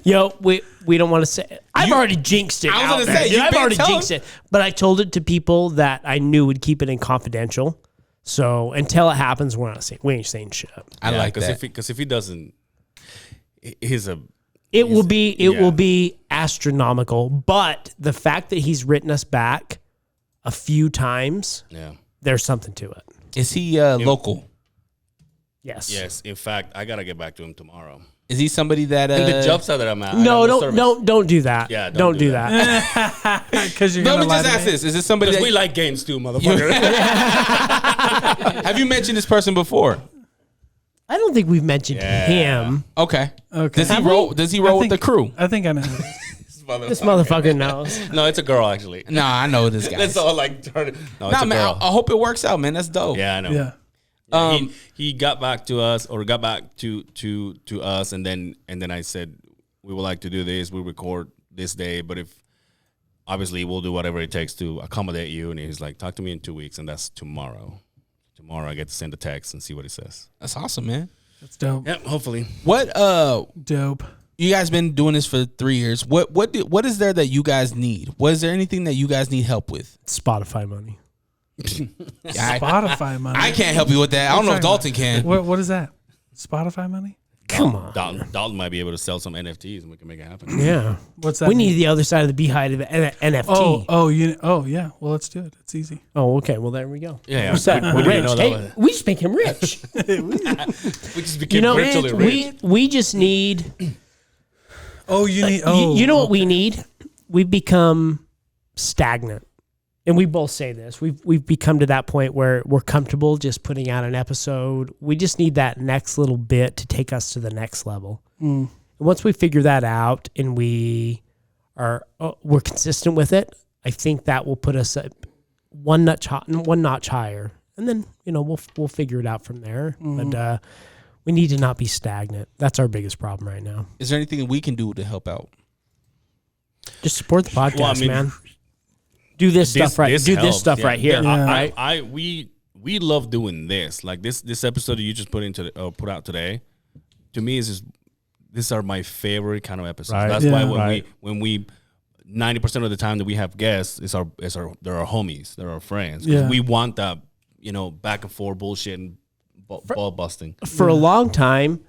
Yo, we don't want to say. I've already jinxed it. I was going to say, I've already jinxed it. But I told it to people that I knew would keep it in confidential. So until it happens, we ain't saying shit. I like that. Because if he doesn't, it will be astronomical. But the fact that he's written us back a few times, there's something to it. Is he local? Yes. Yes. In fact, I gotta get back to him tomorrow. Is he somebody that In the job site that I'm at? No, don't do that. Yeah, don't do that. Because you're Let gonna me just ask this: is this somebody that we like games too, motherfucker? have you mentioned this person before? I don't think we've mentioned him. Okay. Okay. Does he roll with the crew? I think I know. This motherfucker knows. No, it's a girl actually. Nah, I know this guy. That's all like. No, it's a man. girl. I hope it works out, man. That's dope. Yeah, I know. Yeah. He got back to us, or got back to us, and then I said we would like to do this. We record this day, but if obviously we'll do whatever it takes to accommodate you. And he's like, talk to me in 2 weeks, and that's tomorrow. Tomorrow I get to send a text and see what he says. That's awesome, man. That's dope. Yep, hopefully. What Dope. you guys been doing this for 3 years? What is there that you guys need? Is there anything that you guys need help with? Spotify money. Spotify money. I can't help you with that. I don't know if Dalton can. What is that? Spotify money? Come on. Dalton might be able to sell some NFTs and we can make it happen. Yeah. What's that? We mean? need the other side of the Beehive of NFT. Yeah. Well, let's do it. It's easy. Oh, okay. Well, there we go. Yeah. What's that? We didn't Rich. know that Hey, was- we just make him rich. We just became virtually rich. we just need. You know what we need? We've become stagnant. And we both say this. We've become to that point where we're comfortable just putting out an episode. We just need that next little bit to take us to the next level. And once we figure that out and we're consistent with it, I think that will put us at one notch higher. And then, we'll figure it out from there. But we need to not be stagnant. That's our biggest problem right now. Is there anything that we can do to help out? Just support the podcast, man. Do this stuff right. Do this stuff right here. Yeah. We love doing this. Like this episode that you just put out today. To me, these are my favorite kind of episodes. Right. That's why when we 90% of the time that we have guests, they're our homies, they're our friends. 'Cause we want that back and forth bullshit and ball busting. For a long time,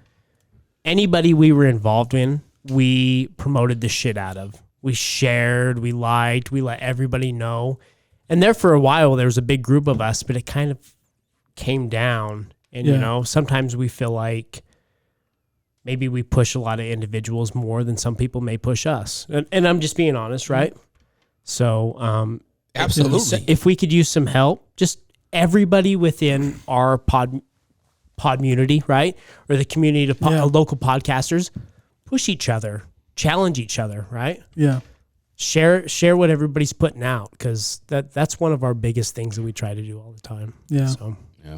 anybody we were involved in, we promoted the shit out of. We shared, we liked, we let everybody know. And there for a while, there was a big group of us, but it kind of came down. And, sometimes we feel like maybe we push a lot of individuals more than some people may push us. And I'm just being honest, right? So, Absolutely. If we could use some help, just everybody within our pod community, right? Or the community of local podcasters, push each other. Challenge each other, right? Yeah. Share what everybody's putting out, because that's one of our biggest things that we try to do all the time. Yeah. So, Yeah.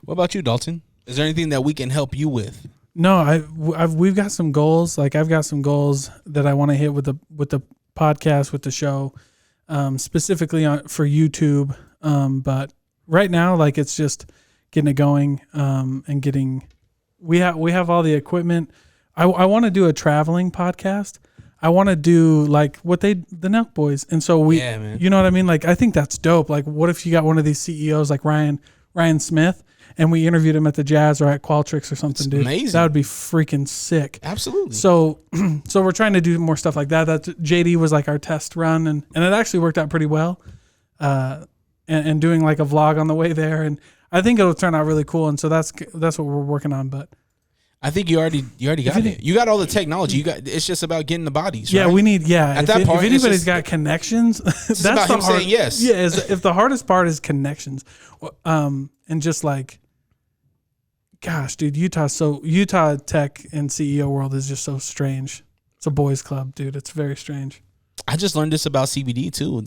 What about you, Dalton? Is there anything that we can help you with? No, we've got some goals. Like I've got some goals that I want to hit with the podcast, with the show, specifically for YouTube. But right now, like it's just getting it going, and getting. We have all the equipment. I want to do a traveling podcast. I want to do like what the Nelk Boys. And so you know what I mean? Like, I think that's dope. Like, what if you got one of these CEOs like Ryan Smith, and we interviewed him at the Jazz or at Qualtrics or something, dude. amazing. That would be freaking sick. Absolutely. So we're trying to do more stuff like that. That JD was like our test run, and it actually worked out pretty well. And doing like a vlog on the way there, and I think it'll turn out really cool. And so that's what we're working on. But I think you already got it. You got all the technology. It's just about getting the bodies. Yeah, right? we need. Yeah, At that point, if it's anybody's just- got connections, that's about the him saying yes. Yeah, if the hardest part is connections, and just like, gosh, dude, Utah tech and CEO world is just so strange. It's a boys' club, dude. It's very strange. I just learned this about CBD too.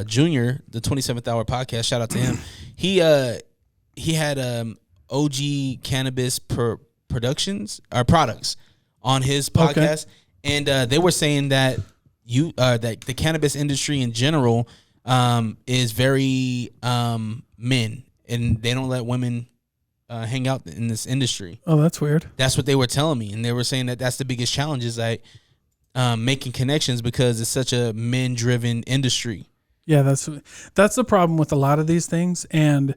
Junior, the 27th Hour podcast. Shout out to him. He had OG Cannabis productions or products on his podcast, and they were saying that that the cannabis industry in general is very men, and they don't let women hang out in this industry. Oh, that's weird. That's what they were telling me, and they were saying that that's the biggest challenge is like making connections because it's such a men-driven industry. Yeah, that's the problem with a lot of these things, and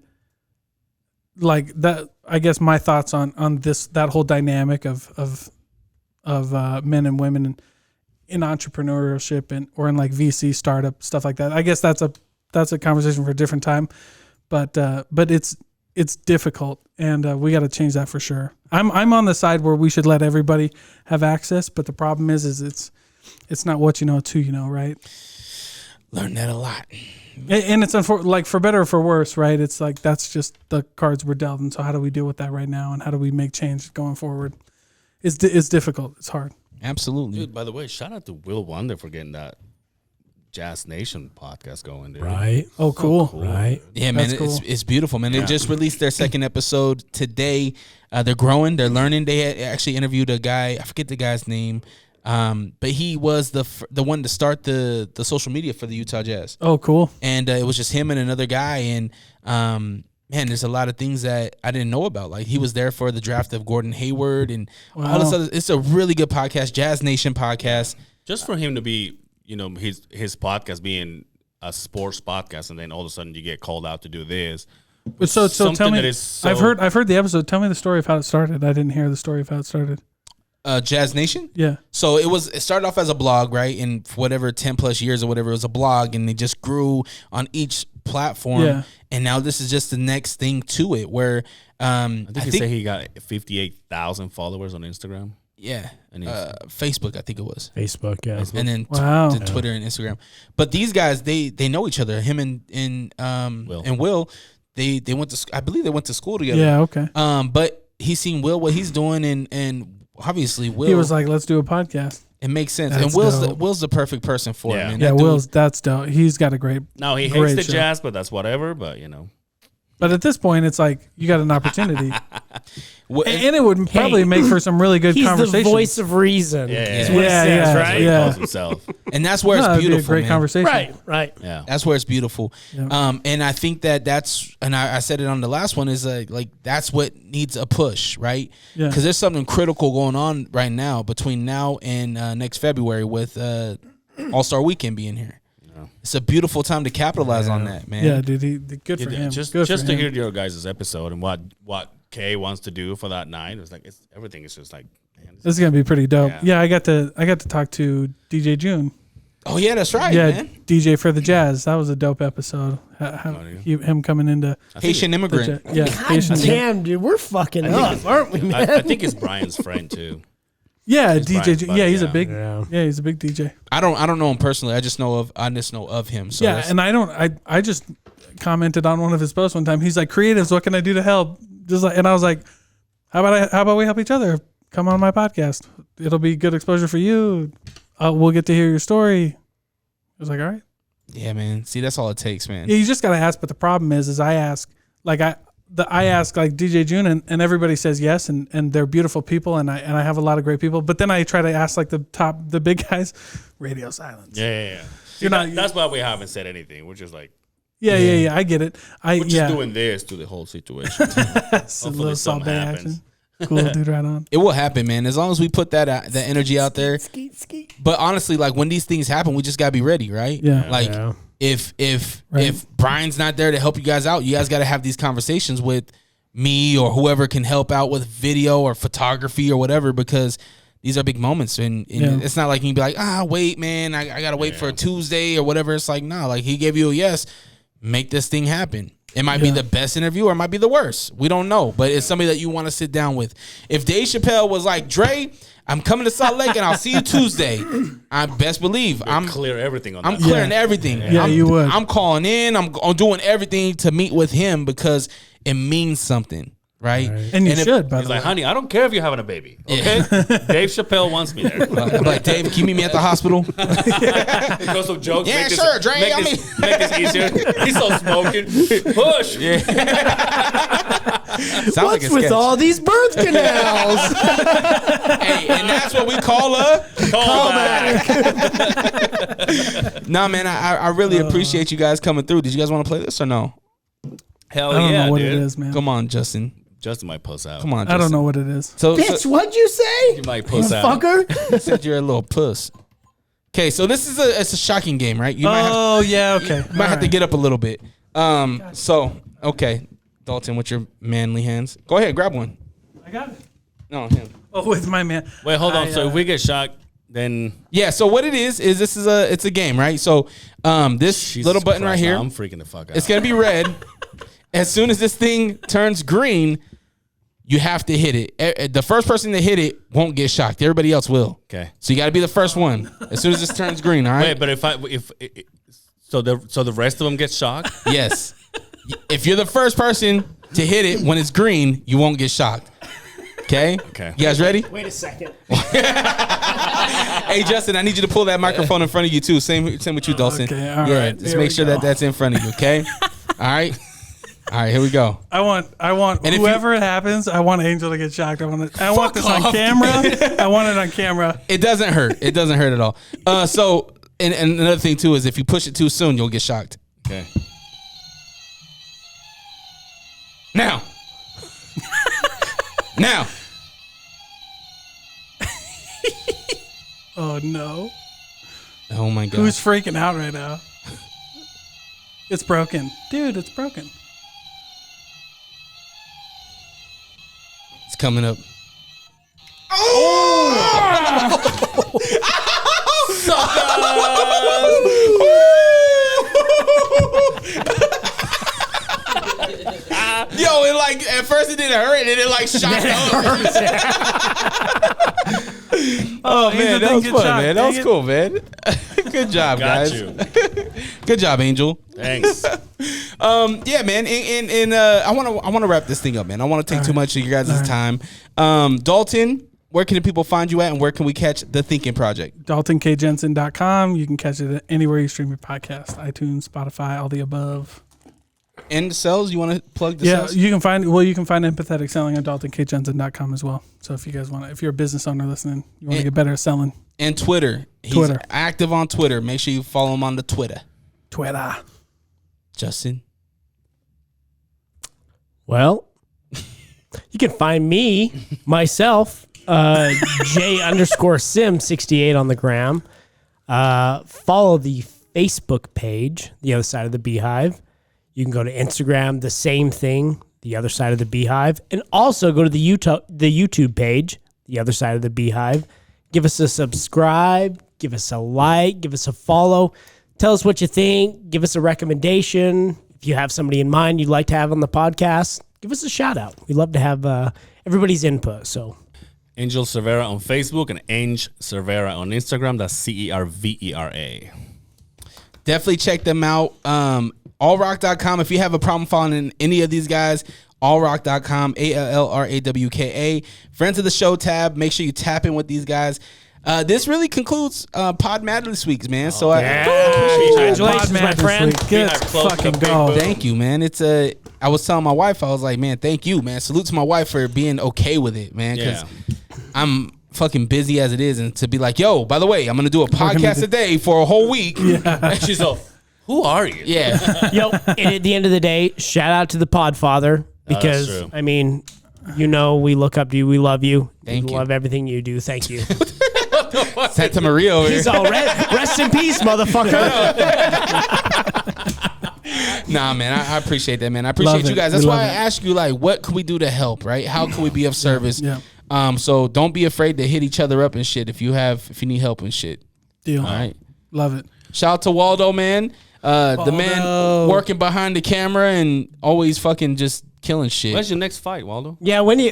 like that. I guess my thoughts on that whole dynamic of men and women in entrepreneurship or in like VC startup stuff like that. I guess that's a conversation for a different time, but it's difficult, and we got to change that for sure. I'm on the side where we should let everybody have access, but the problem is it's not what you know, it's who you know, right? Learned that a lot. And it's like for better or for worse, right? It's like that's just the cards we're dealt, and so how do we deal with that right now, and how do we make change going forward? It's difficult. It's hard. Absolutely. Dude, by the way, shout out to Will Wonder for getting that Jazz Nation podcast going, dude. Right. Oh, cool. Right. Yeah, man, That's cool. it's beautiful, man. They just released their second episode today. They're growing, they're learning. They had actually interviewed a guy, I forget the guy's name, but he was the one to start the social media for the Utah Jazz. Oh, cool. And it was just him and another guy. And man, there's a lot of things that I didn't know about. Like he was there for the draft of Gordon Hayward and all this other. It's a really good podcast, Jazz Nation podcast. Just for him to be, his podcast being a sports podcast, and then all of a sudden you get called out to do this. But so tell me, that is I've heard the episode. Tell me the story of how it started. I didn't hear the story of how it started. Jazz Nation? Yeah. So it started off as a blog, right? And for whatever 10 plus years or whatever, it was a blog, and they just grew on each platform. Yeah. And now this is just the next thing to it, where I think he said he got 58,000 followers on Instagram. Yeah. And Facebook, I think it was. Facebook, yeah. And then Twitter and Instagram. But these guys, they know each other. Him and Will, they went to, I believe they went to school together. Yeah, okay. But he's seen Will, what he's doing, and obviously Will, he was like, let's do a podcast. It makes sense. That's and Will's the perfect person for it, man. Yeah, that's dope. He's got a great. No, he hates the Jazz, but that's whatever. But But at this point, it's like you got an opportunity, and it would probably make for some really good conversation. He's the voice of reason. Yeah, right? He calls himself. And that's where it's beautiful. Be a great conversation. Right. Yeah, that's where it's beautiful. Yeah. And I think that's, and I said it on the last one, is like that's what needs a push, right? Yeah. Because there's something critical going on right now between now and next February with All-Star Weekend being here. It's a beautiful time to capitalize on that, man. Yeah, dude. Good for him. Just good to for hear him. your guys' episode and what Kay wants to do for that night. It was like everything is just like, man, This is gonna be pretty dope. Yeah. I got to talk to DJ June. Oh yeah, that's right, Yeah, man. DJ for the Jazz. That was a dope episode. Him coming into Haitian immigrant. Haitian. Damn, dude, we're fucking up, aren't we, man? I think it's Brian's friend too. Yeah, It's DJ. Brian's buddy, He's a yeah. big. Yeah. Yeah, he's a big DJ. I don't know him personally. I just know of him. So Yeah, that's- and I just commented on one of his posts one time. He's like, "Creatives, what can I do to help?" Just like, and I was like, "How about we help each other? Come on my podcast. It'll be good exposure for you. We'll get to hear your story." I was like, "All right." yeah, man. See, that's all it takes, man. Yeah, you just gotta ask. But the problem is I ask like DJ June and everybody says yes, and they're beautiful people, and I have a lot of great people. But then I try to ask like the big guys, radio silence. Yeah. That's why we haven't said anything. We're just like, Yeah. I get it. we're just doing this to the whole situation. It's a Hopefully little something Salbe happens. action. Cool, dude. Right on. It will happen, man. As long as we put that energy out there. But honestly, like when these things happen, we just gotta be ready, right? Yeah. Like if Brian's not there to help you guys out, you guys gotta have these conversations with me or whoever can help out with video or photography or whatever, because these are big moments, and it's not like you can be like, wait, man, I gotta wait for a Tuesday or whatever. It's like, nah, like he gave you a yes, make this thing happen. It might be the best interview or it might be the worst. We don't know, but it's somebody that you want to sit down with. If Dave Chappelle was like, Dre, I'm coming to Salt Lake and I'll see you Tuesday, I best believe I'm clear everything on that. I'm clearing everything. Yeah, you would. I'm calling in. I'm doing everything to meet with him because it means something. Right? And you should, by He's the like, way. honey, I don't care if you're having a baby. Okay? Dave Chappelle wants me there. I'm like, Dave, can you meet me at the hospital? He goes some jokes. Yeah, make sure, Dre. Make this easier. He's so smoking. Push. Yeah. Sounds like a What's with sketch. all these birth canals? Hey, and that's what we call a Callback. Nah, man, I really appreciate you guys coming through. Did you guys want to play this or no? Hell I don't yeah, know what dude. it is, man. Come on, Justin. Justin might puss out. Come on, I Justin. don't know what it is. So, Bitch, what'd you say? He might puss out. Fucker. you said you're a little puss. Okay, so this is it's a shocking game, right? You Yeah, okay. might have to get up a little bit. So, okay. Dalton, with your manly hands. Go ahead, grab one. I got it. No, him. Oh, with my man. Wait, hold on. I, So if we get shocked, then Yeah, so what it is this is it's a game, right? So this Jesus little button Christ, right here, I'm freaking the fuck out. it's gonna be red. As soon as this thing turns green, you have to hit it. The first person to hit it won't get shocked. Everybody else will. Okay. So you got to be the first one. As soon as this turns green, all right? Wait, but so the rest of them get shocked. Yes. If you're the first person to hit it when it's green, you won't get shocked. Okay? Okay. You guys ready? Wait a second. Hey, Justin, I need you to pull that microphone in front of you, too. Same with you, Dalton. Okay, all yeah, right. just Here make we sure go. that that's in front of you, okay? All right? All right, here we go. I want And if whoever it happens, I want Angel to get shocked. I want this off, on camera. I want it on camera. It doesn't hurt. It doesn't hurt at all. So, and another thing, too, is if you push it too soon, you'll get shocked. Okay. Now. Now. Oh no. Oh, my God. Who's freaking out right now? It's broken. Dude, it's broken. It's coming up. Yo, it like at first it didn't hurt, and then it like shocked up. Oh man, that was fun, man. That was cool, man. Good job, Got guys. you. Good job, Angel. Thanks. Yeah, man. And I want to wrap this thing up, man. I want to take too much of your guys' time. Dalton, where can the people find you at, and where can we catch the Thinking Project? DaltonKJensen.com. You can catch it anywhere you stream your podcast, iTunes, Spotify, all the above. And the cells, you want to plug the Yeah, cells? you can find empathetic selling at DaltonKJensen.com as well. So if you guys want to, if you're a business owner listening, you want to get better at selling. And Twitter. He's active on Twitter. Make sure you follow him on the Twitter. Justin. Well, you can find me, myself, J_Sim68 on the gram. Follow the Facebook page, The Other Side of the Beehive. You can go to Instagram, the same thing, The Other Side of the Beehive. And also go to the YouTube page, The Other Side of the Beehive. Give us a subscribe, give us a like, give us a follow. Tell us what you think. Give us a recommendation. If you have somebody in mind you'd like to have on the podcast, give us a shout out. We love to have everybody's input. So, Angel Cervera on Facebook and Ange Cervera on Instagram. That's CERVERA. Definitely check them out. Allrock.com. If you have a problem following any of these guys, allrock.com, ALLRAWKA. Friends of the show tab. Make sure you tap in with these guys. This really concludes Pod Mad this week, man. So congratulations, my friend. Good Close fucking the big go. book. thank you, man. It's I was telling my wife, I was like, man, thank you, man. Salute to my wife for being okay with it, man. Because I'm fucking busy as it is, and to be like, yo, by the way, I'm gonna do a podcast a day for a whole week. And she's like, who are you? Yeah. Yo, and at the end of the day, shout out to the Podfather because, true. I mean, you know, we look up to you. We love you. Thank we you. love everything you do. Thank you. Santa Maria over here. He's all rest in peace, motherfucker. Nah, man, I appreciate that, man. I appreciate Love you it. guys. We That's why love I it. ask you, like, what can we do to help, right? How can we be of service? Yeah. So don't be afraid to hit each other up and shit if you need help and shit. Deal. All right. Love it. Shout out to Waldo, man. The man working behind the camera and always fucking just killing shit. When's your next fight, Waldo? Yeah, when you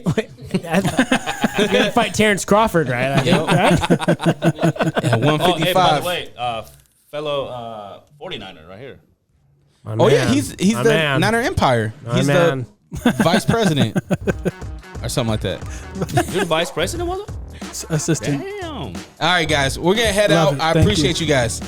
you're gonna fight Terrence Crawford, right? I think, right? Yeah, 155. Oh, hey, by the way, fellow 49er right here. Oh yeah, he's My the man. Niner Empire. My He's man. the vice president or something like that. You're the vice president, Waldo? Assistant. Damn. All right, guys, we're gonna head Love out. it. I Thank appreciate you guys.